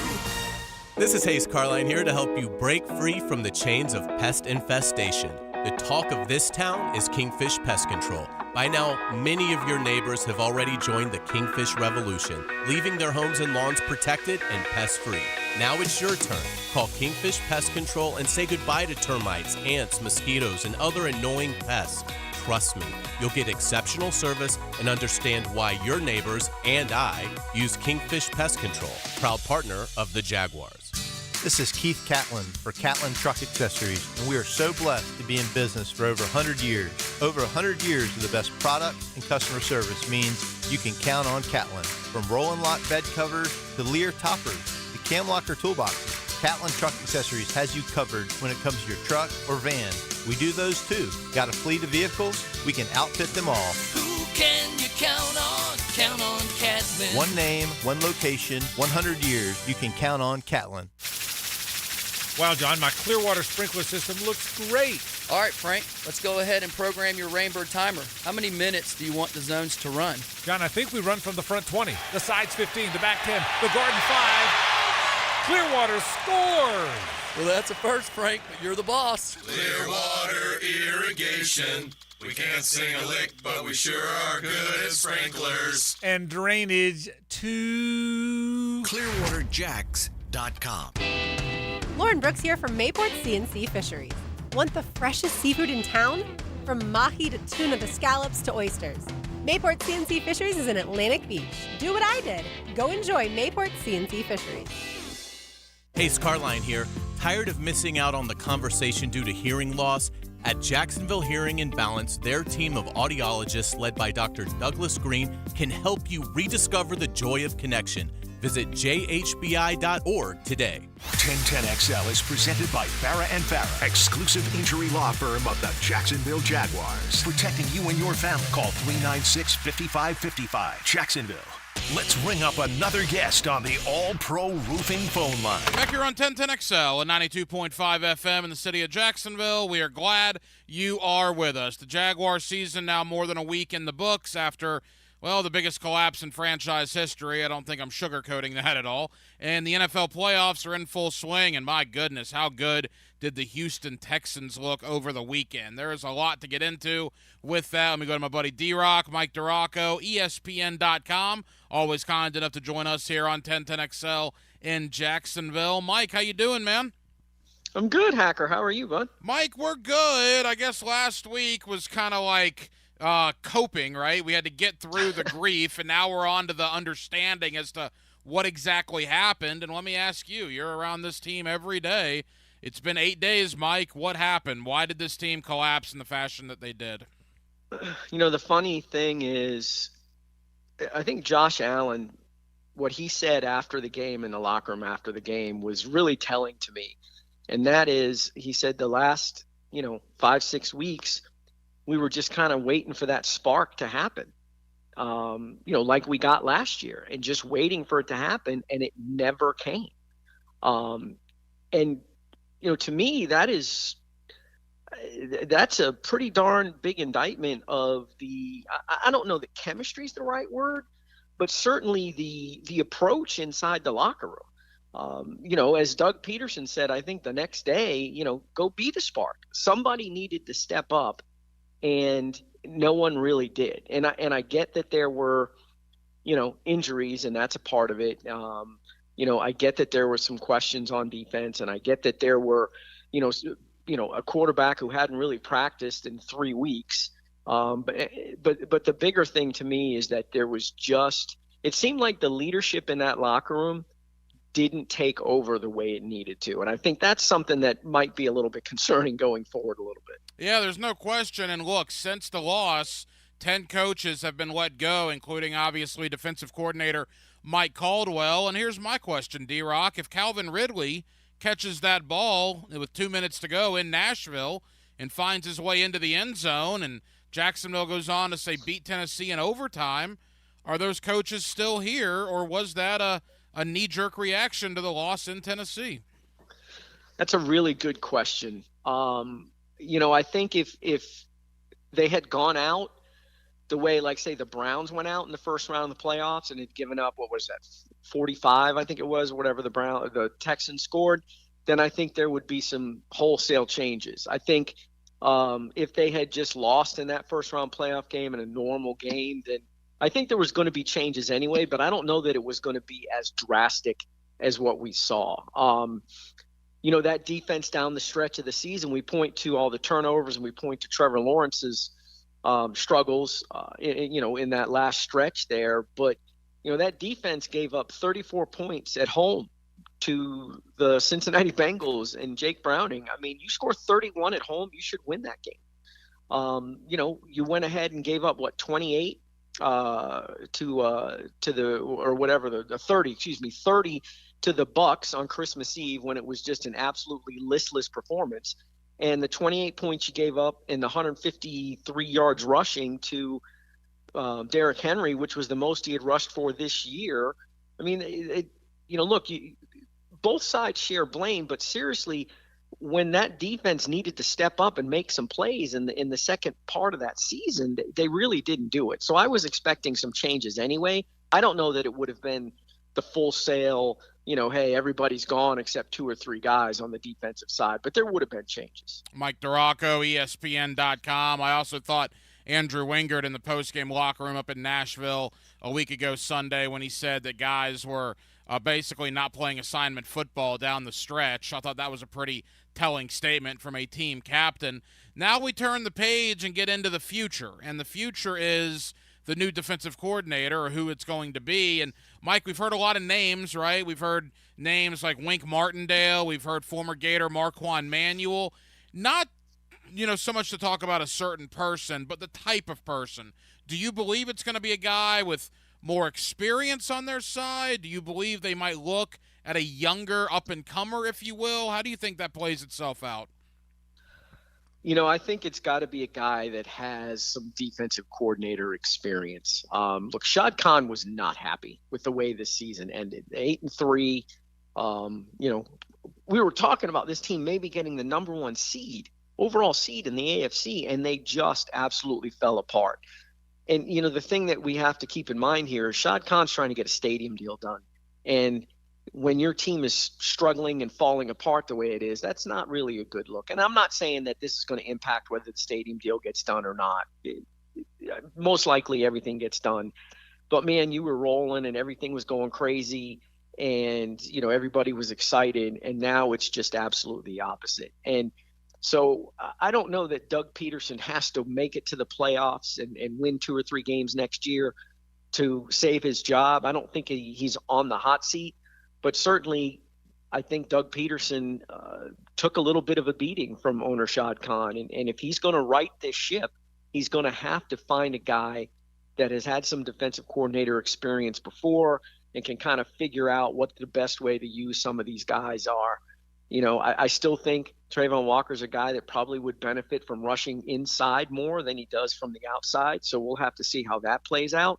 This is Hayes Carline here to help you break free from the chains of pest infestation. The talk of this town is Kingfish Pest Control. By now, many of your neighbors have already joined the Kingfish Revolution, leaving their homes and lawns protected and pest-free. Now it's your turn. Call Kingfish Pest Control and say goodbye to termites, ants, mosquitoes, and other annoying pests. Trust me, you'll get exceptional service and understand why your neighbors and I use Kingfish Pest Control, proud partner of the Jaguars. This is Keith Catlin for Catlin Truck Accessories, and we are so blessed to be in business for over 100 years. Over 100 years of the best product and customer service means you can count on Catlin. From roll and lock bed covers to Lear toppers to cam locker toolboxes, Catlin Truck Accessories has you covered when it comes to your truck or van. We do those too. Got a fleet of vehicles? We can outfit them all. Who can you count on? Count on Catlin. One name, one location, 100 years. You can count on Catlin. Wow, John, my Clearwater sprinkler system looks great. All right, Frank, let's go ahead and program your Rainbird timer. How many minutes do you want the zones to run? John, I think we run from the front 20, the sides 15, the back 10, the garden 5. Clearwater scores! Well, that's a first, Frank, but you're the boss. Clearwater Irrigation. We can't sing a lick, but we sure are good at sprinklers. And drainage to ClearwaterJacks.com. Lauren Brooks here from Mayport CNC Fisheries. Want the freshest seafood in town? From mahi to tuna to scallops to oysters. Mayport CNC Fisheries is in Atlantic Beach. Do what I did. Go enjoy Mayport CNC Fisheries. Hayes Carline here. Tired of missing out on the conversation due to hearing loss? At Jacksonville Hearing and Balance, their team of audiologists led by Dr. Douglas Green can help you rediscover the joy of connection. Visit jhbi.org today. 1010XL is presented by Farah and Farah, exclusive injury law firm of the Jacksonville Jaguars. Protecting you and your family. Call 396-5555. Jacksonville. Let's ring up another guest on the All-Pro Roofing phone line. Back here on 1010XL and 92.5 FM in the city of Jacksonville. We are glad you are with us. The Jaguar season now more than a week in the books after, well, the biggest collapse in franchise history. I don't think I'm sugarcoating that at all. And the NFL playoffs are in full swing, and my goodness, how good did the Houston Texans look over the weekend? There is a lot to get into with that. Let me go to my buddy D-Rock, Mike Duraco, ESPN.com. Always kind enough to join us here on 1010XL in Jacksonville. Mike, how you doing, man? I'm good, Hacker. How are you, bud? Mike, we're good. I guess last week was kind of like coping, right? We had to get through the grief, and now we're on to the understanding as to what exactly happened. And let me ask you, you're around this team every day. It's been 8 days, Mike. What happened? Why did this team collapse in the fashion that they did? You know, the funny thing is, I think Josh Allen, what he said after the game in the locker room after the game was really telling to me. And that is, he said the last, 5-6 weeks, we were just kind of waiting for that spark to happen, like we got last year, and just waiting for it to happen, and it never came. To me, that's a pretty darn big indictment of I don't know that chemistry is the right word, but certainly the approach inside the locker room. As Doug Peterson said, I think the next day, go be the spark. Somebody needed to step up, and no one really did. And I get that there were, injuries, and that's a part of it. I get that there were some questions on defense, and I get that there were, a quarterback who hadn't really practiced in 3 weeks. But the bigger thing to me is that there was it seemed like the leadership in that locker room didn't take over the way it needed to. And I think that's something that might be a little bit concerning going forward a little bit. Yeah, there's no question. And look, since the loss, 10 coaches have been let go, including obviously defensive coordinator Mike Caldwell. And here's my question, D-Rock. If Calvin Ridley catches that ball with 2 minutes to go in Nashville and finds his way into the end zone, and Jacksonville goes on to, say, beat Tennessee in overtime, are those coaches still here, or was that a knee-jerk reaction to the loss in Tennessee? That's a really good question. I think if they had gone out the way, like, say, the Browns went out in the first round of the playoffs and had given up, 45, I think it was, whatever the Texans scored, then I think there would be some wholesale changes. I think if they had just lost in that first round playoff game in a normal game, then I think there was going to be changes anyway, but I don't know that it was going to be as drastic as what we saw. That defense down the stretch of the season, we point to all the turnovers and we point to Trevor Lawrence's struggles, in that last stretch there. But, that defense gave up 34 points at home to the Cincinnati Bengals and Jake Browning. I mean, you score 31 at home, you should win that game. You went ahead and gave up 28 to the 30 to the Bucks on Christmas Eve, when it was just an absolutely listless performance. And the 28 points you gave up and the 153 yards rushing to Derrick Henry, which was the most he had rushed for this year. I mean, both sides share blame, but seriously, when that defense needed to step up and make some plays in the second part of that season, they really didn't do it. So I was expecting some changes anyway. I don't know that it would have been the full sale, hey, everybody's gone except 2 or 3 guys on the defensive side, but there would have been changes. Mike Duraco, ESPN.com. I also thought Andrew Wingard in the postgame locker room up in Nashville a week ago Sunday, when he said that guys were basically not playing assignment football down the stretch. I thought that was a pretty telling statement from a team captain. Now we turn the page and get into the future, and the future is the new defensive coordinator, or who it's going to be. And Mike, we've heard a lot of names, right? We've heard names like Wink Martindale. We've heard former Gator Marquand Manuel. Not, so much to talk about a certain person, but the type of person. Do you believe it's going to be a guy with more experience on their side? Do you believe they might look at a younger up-and-comer, if you will? How do you think that plays itself out? I think it's got to be a guy that has some defensive coordinator experience. Look, Shad Khan was not happy with the way this season ended. 8-3. We were talking about this team maybe getting the number 1 overall seed in the AFC, and they just absolutely fell apart. And, the thing that we have to keep in mind here is Shad Khan's trying to get a stadium deal done. And when your team is struggling and falling apart the way it is, that's not really a good look. And I'm not saying that this is going to impact whether the stadium deal gets done or not. Most likely everything gets done. But, man, you were rolling and everything was going crazy, and, everybody was excited, and now it's just absolutely the opposite. And so I don't know that Doug Peterson has to make it to the playoffs and win 2 or 3 games next year to save his job. I don't think he's on the hot seat. But certainly, I think Doug Peterson took a little bit of a beating from owner Shad Khan. And if he's going to right this ship, he's going to have to find a guy that has had some defensive coordinator experience before and can kind of figure out what the best way to use some of these guys are. I still think Trayvon Walker's a guy that probably would benefit from rushing inside more than he does from the outside. So we'll have to see how that plays out.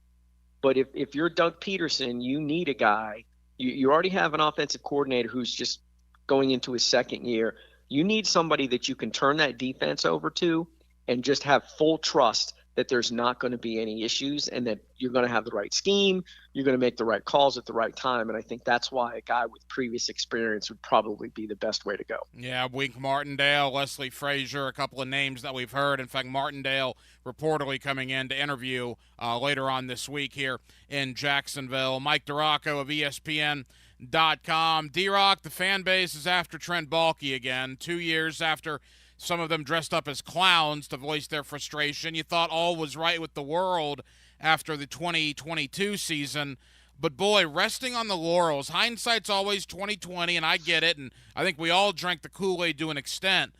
But if you're Doug Peterson, you need a guy. You already have an offensive coordinator who's just going into his second year. You need somebody that you can turn that defense over to and just have full trust that there's not going to be any issues and that you're going to have the right scheme, you're going to make the right calls at the right time. And I think that's why a guy with previous experience would probably be the best way to go. Yeah, Wink Martindale, Leslie Frazier, a couple of names that we've heard. In fact, Martindale reportedly coming in to interview later on this week here in Jacksonville. Mike Duraco of ESPN D-Rock, the fan base is after Trent Baalke again, 2 years after some of them dressed up as clowns to voice their frustration. You thought all was right with the world after the 2022 season. But, boy, resting on the laurels, hindsight's always 20/20, and I get it, and I think we all drank the Kool-Aid to an extent.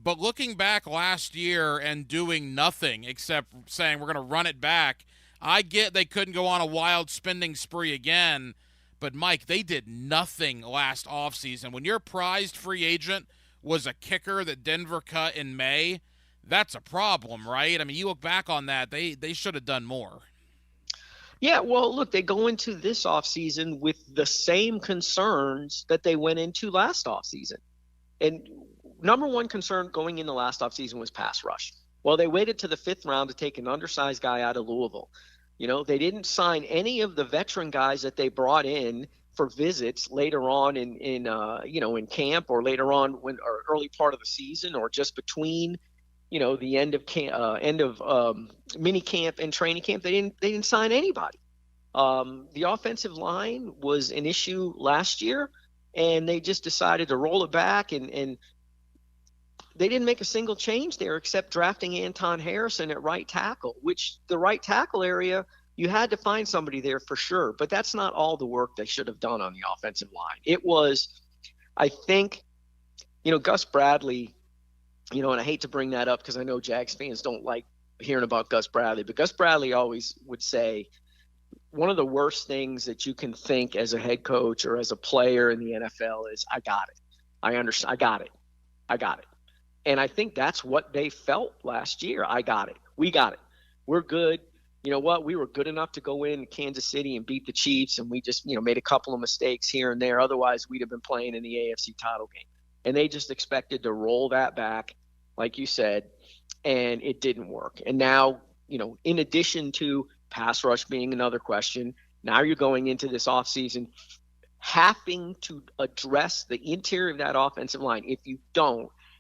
But looking back last year and doing nothing except saying we're going to run it back, I get they couldn't go on a wild spending spree again. But, Mike, they did nothing last offseason. When your prized free agent was a kicker that Denver cut in May, that's a problem, right? I mean, you look back on that, they should have done more. Yeah, well, look, they go into this offseason with the same concerns that they went into last offseason. And number one concern going into last offseason was pass rush. Well, they waited to the 5th round to take an undersized guy out of Louisville. You know, they didn't sign any of the veteran guys that they brought in for visits later on in camp, or later on or early part of the season, or just between the end of mini camp and training camp. They didn't sign anybody. The offensive line was an issue last year, and they just decided to roll it back, and they didn't make a single change there except drafting Anton Harrison at right tackle, which the right tackle area, you had to find somebody there for sure. But that's not all the work they should have done on the offensive line. It was, I think, Gus Bradley, and I hate to bring that up because I know Jags fans don't like hearing about Gus Bradley, but Gus Bradley always would say one of the worst things that you can think as a head coach or as a player in the NFL is, I got it. I understand. I got it. And I think that's what they felt last year. I got it. We got it. We're good. You know what? We were good enough to go in Kansas City and beat the Chiefs, and we just, made a couple of mistakes here and there. Otherwise, we'd have been playing in the AFC title game. And they just expected to roll that back, like you said, and it didn't work. And now, in addition to pass rush being another question, now you're going into this offseason having to address the interior of that offensive line.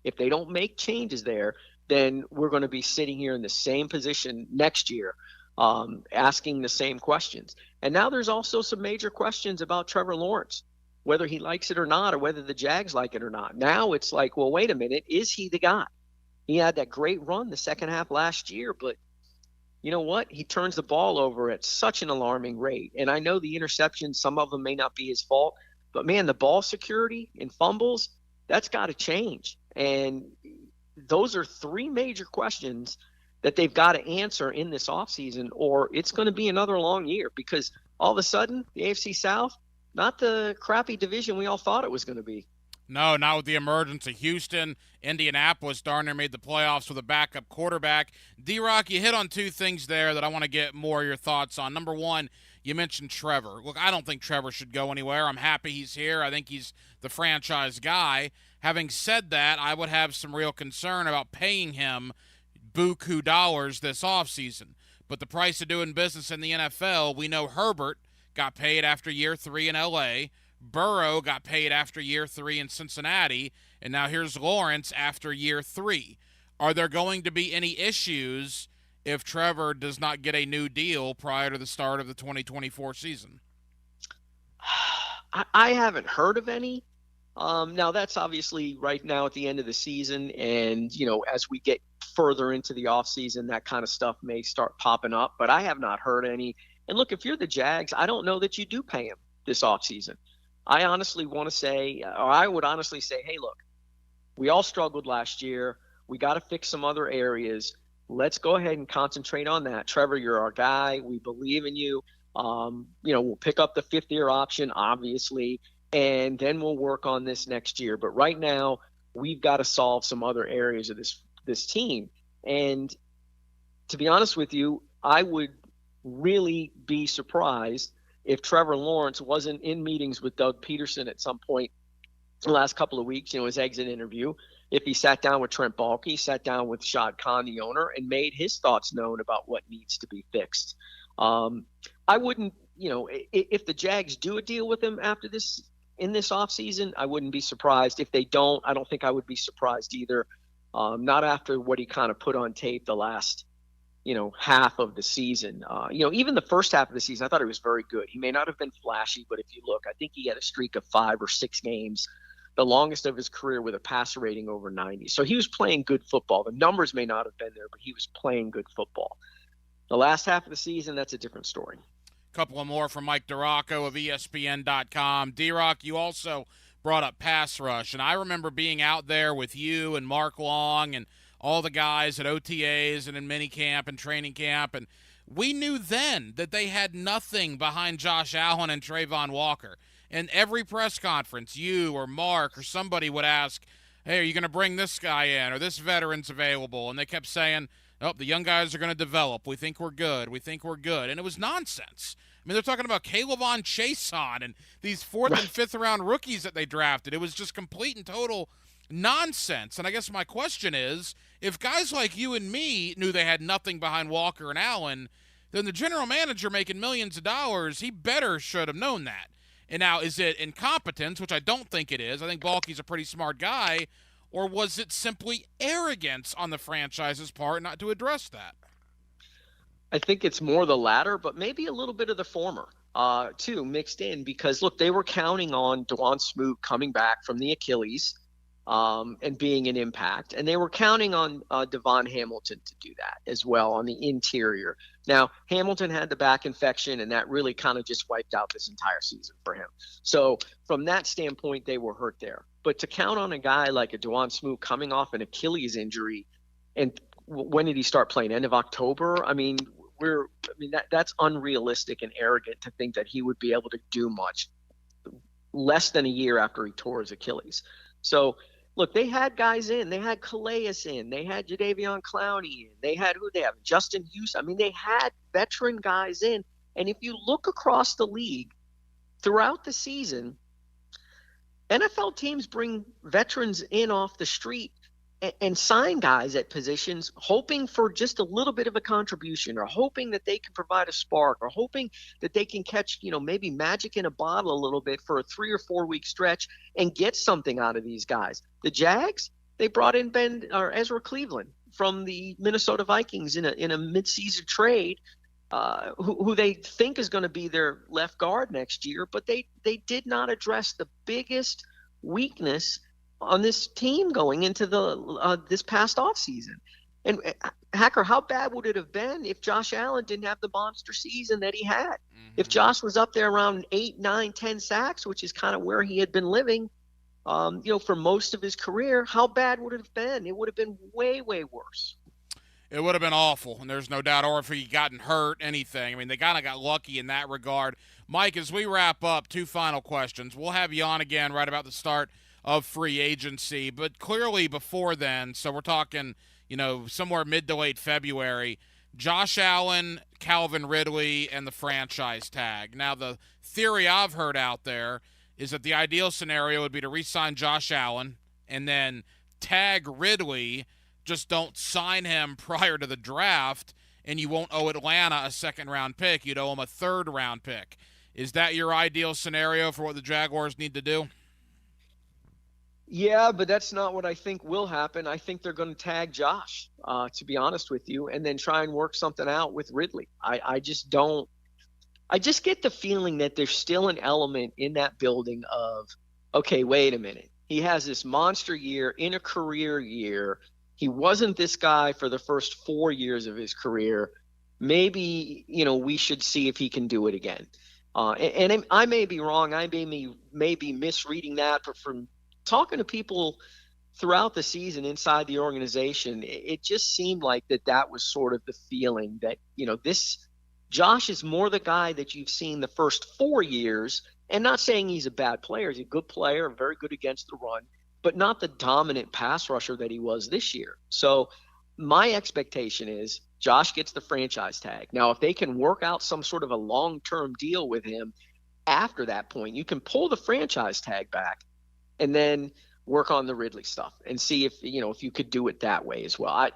If they don't make changes there, then we're going to be sitting here in the same position next year, asking the same questions. And now there's also some major questions about Trevor Lawrence, whether he likes it or not, or whether the Jags like it or not. Now it's like, well, wait a minute, is he the guy? He had that great run the second half last year, but you know what? He turns the ball over at such an alarming rate. And I know the interceptions, some of them may not be his fault, but man, the ball security and fumbles, that's got to change. And those are 3 major questions that they've got to answer in this offseason, or it's going to be another long year, because all of a sudden the AFC South, not the crappy division we all thought it was going to be. No, not with the emergence of Houston. Indianapolis darn near made the playoffs with a backup quarterback. D-Rock, you hit on 2 things there that I want to get more of your thoughts on. Number one, you mentioned Trevor. Look, I don't think Trevor should go anywhere. I'm happy he's here. I think he's the franchise guy. Having said that, I would have some real concern about paying him buku dollars this offseason. But the price of doing business in the NFL, we know Herbert got paid after year 3 in L.A., Burrow got paid after year 3 in Cincinnati, and now here's Lawrence after year 3. Are there going to be any issues if Trevor does not get a new deal prior to the start of the 2024 season? I haven't heard of any. Now, that's obviously right now at the end of the season, and, as we get further into the offseason, that kind of stuff may start popping up, but I have not heard any. And look, if you're the Jags, I don't know that you do pay him this offseason. I would honestly say, hey, look, we all struggled last year. We got to fix some other areas. Let's go ahead and concentrate on that. Trevor, you're our guy. We believe in you. We'll pick up the 5th-year option, obviously, and then we'll work on this next year. But right now, we've got to solve some other areas of this team. And to be honest with you, I would really be surprised if Trevor Lawrence wasn't in meetings with Doug Peterson at some point the last couple of weeks, his exit interview, if he sat down with Trent Baalke, sat down with Shad Khan, the owner, and made his thoughts known about what needs to be fixed. I wouldn't, if the Jags do a deal with him after this, in this offseason, I wouldn't be surprised. If they don't, I don't think I would be surprised either. Not after what he kind of put on tape the last half of the season. Even the first half of the season, I thought he was very good. He may not have been flashy, but if you look, I think he had a streak of 5 or 6 games, the longest of his career with a passer rating over 90. So he was playing good football. The numbers may not have been there, but he was playing good football. The last half of the season, that's a different story. A couple of more from Mike DeRocco of ESPN.com. D-Rock, you also brought up pass rush, and I remember being out there with you and Mark Long and all the guys at OTAs and in minicamp and training camp, and we knew then that they had nothing behind Josh Allen and Trayvon Walker. And every press conference, you or Mark or somebody would ask, hey, are you going to bring this guy in or this veteran's available? And they kept saying, oh, the young guys are going to develop. We think we're good. We think we're good. And it was nonsense. I mean, they're talking about Caleb Chason and these 4th and 5th round rookies that they drafted. It was just complete and total nonsense. And I guess my question is, if guys like you and me knew they had nothing behind Walker and Allen, then the general manager making millions of dollars, he better should have known that. And now, is it incompetence, which I don't think it is? I think Balky's a pretty smart guy. Or was it simply arrogance on the franchise's part not to address that? I think it's more the latter, but maybe a little bit of the former, too, mixed in. Because, look, they were counting on Dawuane Smoot coming back from the Achilles and being an impact. And they were counting on Devon Hamilton to do that as well on the interior. Now, Hamilton had the back infection, and that really kind of just wiped out this entire season for him. So from that standpoint, they were hurt there. But to count on a guy like a Dawuane Smoot coming off an Achilles injury, and when did he start playing? End of October? I mean, that's unrealistic and arrogant to think that he would be able to do much less than a year after he tore his Achilles. So, look, they had guys in. They had Calais in. They had Jadeveon Clowney in. They had Justin Houston. I mean, they had veteran guys in. And if you look across the league throughout the season, NFL teams bring veterans in off the street and sign guys at positions hoping for just a little bit of a contribution, or hoping that they can provide a spark, or hoping that they can catch, maybe magic in a bottle a little bit for a 3 or 4 week stretch and get something out of these guys. The Jags, they brought in Ezra Cleveland from the Minnesota Vikings in a midseason trade, who they think is going to be their left guard next year, but they did not address the biggest weakness on this team going into this past offseason. And Hacker, how bad would it have been if Josh Allen didn't have the monster season that he had? Mm-hmm. If Josh was up there around 8, 9, 10 sacks, which is kind of where he had been living, for most of his career, how bad would it have been? It would have been way, way worse. It would have been awful, and there's no doubt. Or if he gotten hurt, anything. I mean, they kind of got lucky in that regard. Mike, as we wrap up, 2 final questions. We'll have you on again right about the start of free agency, but clearly before then, so we're talking, somewhere mid to late February, Josh Allen, Calvin Ridley, and the franchise tag. Now, the theory I've heard out there is that the ideal scenario would be to re-sign Josh Allen and then tag Ridley, just don't sign him prior to the draft, and you won't owe Atlanta a second-round pick. You'd owe them a third-round pick. Is that your ideal scenario for what the Jaguars need to do? Yeah, but that's not what I think will happen. I think they're going to tag Josh, to be honest with you, and then try and work something out with Ridley. I just don't – I just get the feeling that there's still an element in that building of, okay, wait a minute. He has this monster year in a career year. He wasn't this guy for the first 4 years of his career. Maybe, we should see if he can do it again. And I may be wrong. I may be misreading that, but from – talking to people throughout the season inside the organization, it just seemed like that was sort of the feeling that, this Josh is more the guy that you've seen the first 4 years, and not saying he's a bad player. He's a good player, very good against the run, but not the dominant pass rusher that he was this year. So my expectation is Josh gets the franchise tag. Now, if they can work out some sort of a long-term deal with him after that point, you can pull the franchise tag back and then work on the Ridley stuff and see if you could do it that way as well.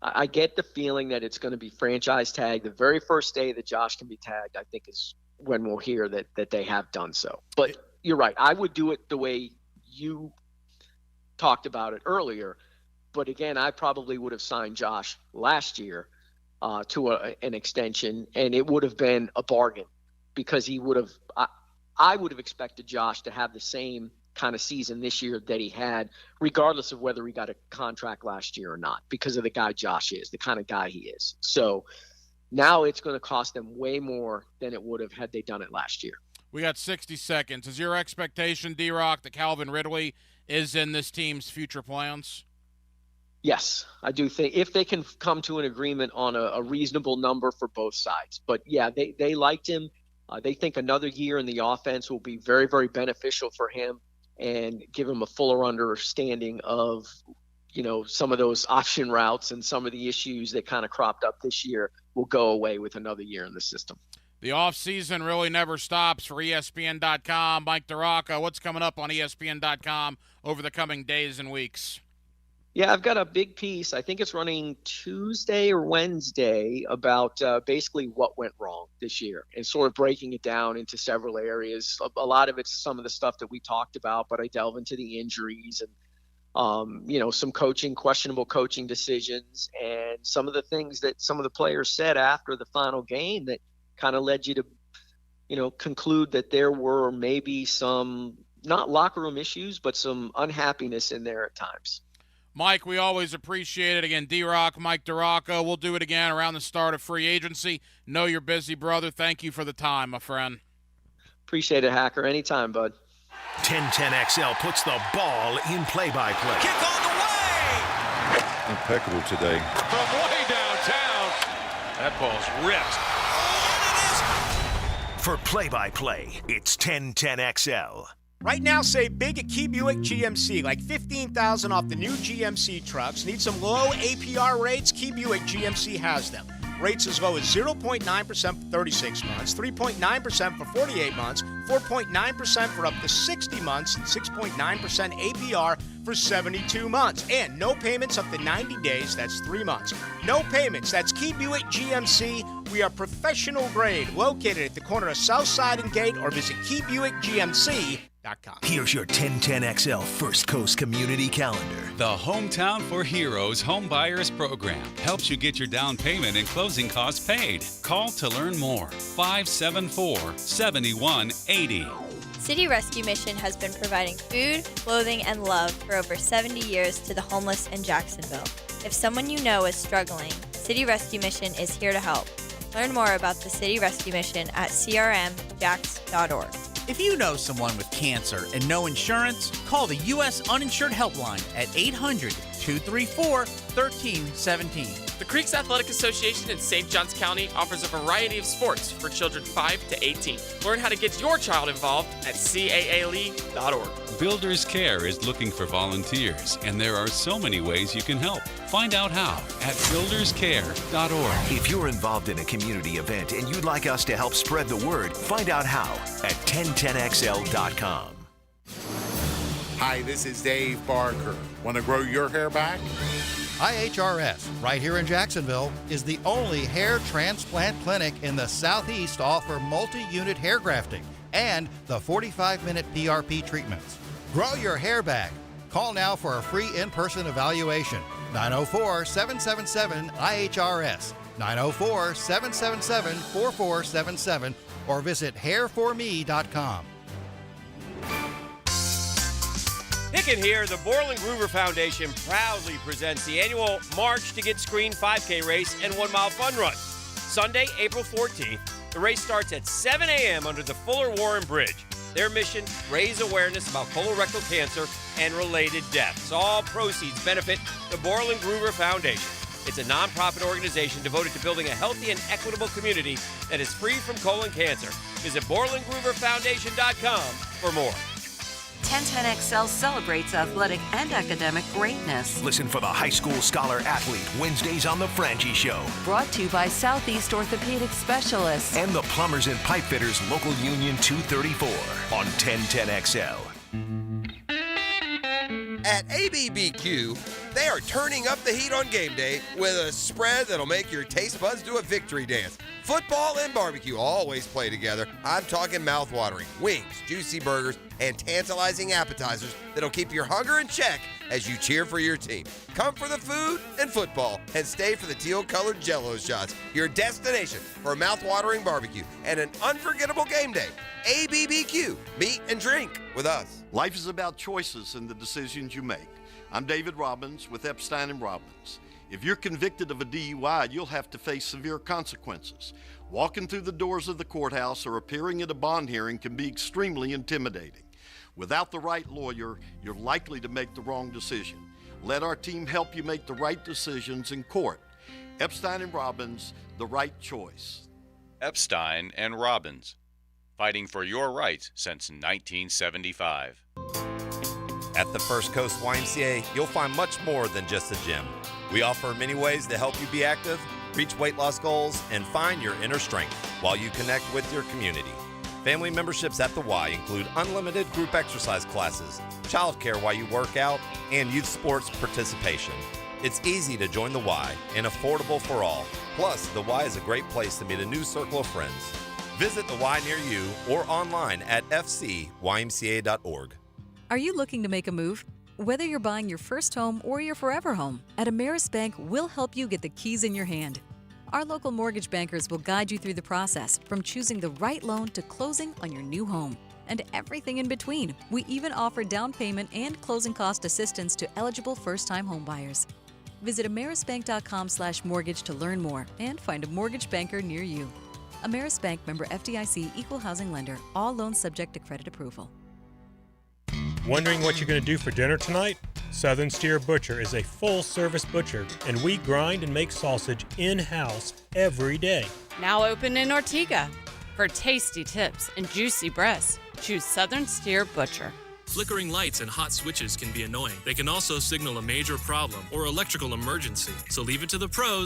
I get the feeling that it's going to be franchise tag. The very first day that Josh can be tagged, I think, is when we'll hear that they have done so. But you're right. I would do it the way you talked about it earlier. But again, I probably would have signed Josh last year to an extension, and it would have been a bargain because he would have. I would have expected Josh to have the same kind of season this year that he had, regardless of whether he got a contract last year or not, because of the guy Josh is, the kind of guy he is. So now it's going to cost them way more than it would have had they done it last year. We got 60 seconds. Is your expectation, D-Rock, that Calvin Ridley is in this team's future plans? Yes, I do think if they can come to an agreement on a reasonable number for both sides. But, yeah, they liked him. They think another year in the offense will be very, very beneficial for him and give him a fuller understanding of, some of those option routes and some of the issues that kind of cropped up this year will go away with another year in the system. The offseason really never stops for ESPN.com. Mike DeRocca, what's coming up on ESPN.com over the coming days and weeks? Yeah, I've got a big piece. I think it's running Tuesday or Wednesday about basically what went wrong this year and sort of breaking it down into several areas. A lot of it's some of the stuff that we talked about, but I delve into the injuries and, some questionable coaching decisions and some of the things that some of the players said after the final game that kind of led you to, conclude that there were maybe some, not locker room issues, but some unhappiness in there at times. Mike, we always appreciate it. Again, D-Rock, Mike DeRocca. We'll do it again around the start of free agency. Know you're busy, brother. Thank you for the time, my friend. Appreciate it, Hacker. Anytime, bud. 1010XL puts the ball in play-by-play. Kick on the way! Impeccable today. From way downtown. That ball's ripped. For play-by-play, it's 1010XL. Right now, save big at Key Buick GMC, like $15,000 off the new GMC trucks. Need some low APR rates? Key Buick GMC has them. Rates as low as 0.9% for 36 months, 3.9% for 48 months, 4.9% for up to 60 months, and 6.9% APR for 72 months. And no payments up to 90 days, that's 3 months. No payments, that's Key Buick GMC. We are professional grade, located at the corner of Southside and Gate, or visit KeyBuickGMC.com. Here's your 1010XL First Coast Community Calendar. The Hometown for Heroes Home Buyers Program helps you get your down payment and closing costs paid. Call to learn more. 574-7180. City Rescue Mission has been providing food, clothing, and love for over 70 years to the homeless in Jacksonville. If someone you know is struggling, City Rescue Mission is here to help. Learn more about the City Rescue Mission at crmjax.org. If you know someone with cancer and no insurance, call the U.S. Uninsured Helpline at 800-234-1317. The Creeks Athletic Association in St. Johns County offers a variety of sports for children 5 to 18. Learn how to get your child involved at caaleague.org. Builders Care is looking for volunteers, and there are so many ways you can help. Find out how at builderscare.org. If you're involved in a community event and you'd like us to help spread the word, find out how at 1010XL.com. Hi, this is Dave Barker. Want to grow your hair back? IHRS, right here in Jacksonville, is the only hair transplant clinic in the Southeast to offer multi-unit hair grafting and the 45-minute PRP treatments. Grow your hair back. Call now for a free in-person evaluation. 904-777-IHRS, 904-777-4477, or visit hairforme.com. Hicken here, the Borland Groover Foundation proudly presents the annual March to Get Screened 5K race and 1 mile fun run. Sunday, April 14th, the race starts at 7 a.m. under the Fuller Warren Bridge. Their mission, raise awareness about colorectal cancer and related deaths. All proceeds benefit the Borland Groover Foundation. It's a nonprofit organization devoted to building a healthy and equitable community that is free from colon cancer. Visit BorlandGrooverFoundation.com for more. 1010XL celebrates athletic and academic greatness. Listen for the High School Scholar Athlete Wednesdays on The Frangie Show. Brought to you by Southeast Orthopedic Specialists And the Plumbers and Pipe Fitters Local Union 234 on 1010XL. At ABBQ, they are turning up the heat on game day with a spread that'll make your taste buds do a victory dance. Football and barbecue always play together. I'm talking mouth-watering wings, juicy burgers, and tantalizing appetizers that'll keep your hunger in check as you cheer for your team. Come for the food and football, and stay for the teal-colored Jell-O shots, your destination for a mouth-watering barbecue and an unforgettable game day. ABBQ, meet and drink with us. Life is about choices and the decisions you make. I'm David Robbins with Epstein & Robbins. If you're convicted of a DUI, you'll have to face severe consequences. Walking through the doors of the courthouse or appearing at a bond hearing can be extremely intimidating. Without the right lawyer, you're likely to make the wrong decision. Let our team help you make the right decisions in court. Epstein & Robbins, the right choice. Epstein & Robbins, fighting for your rights since 1975. At the First Coast YMCA, you'll find much more than just a gym. We offer many ways to help you be active, reach weight loss goals, and find your inner strength while you connect with your community. Family memberships at the Y include unlimited group exercise classes, childcare while you work out, and youth sports participation. It's easy to join the Y and affordable for all. Plus, the Y is a great place to meet a new circle of friends. Visit the Y near you or online at fcymca.org. Are you looking to make a move? Whether you're buying your first home or your forever home, at Ameris Bank, we'll help you get the keys in your hand. Our local mortgage bankers will guide you through the process, from choosing the right loan to closing on your new home, and everything in between. We even offer down payment and closing cost assistance to eligible first-time homebuyers. Visit amerisbank.com/mortgage to learn more and find a mortgage banker near you. Ameris Bank, member FDIC, equal housing lender. All loans subject to credit approval. Wondering what you're going to do for dinner tonight? Southern Steer Butcher is a full-service butcher, and we grind and make sausage in-house every day. Now open in Ortega. For tasty tips and juicy breasts, choose Southern Steer Butcher. Flickering lights and hot switches can be annoying. They can also signal a major problem or electrical emergency, so leave it to the pros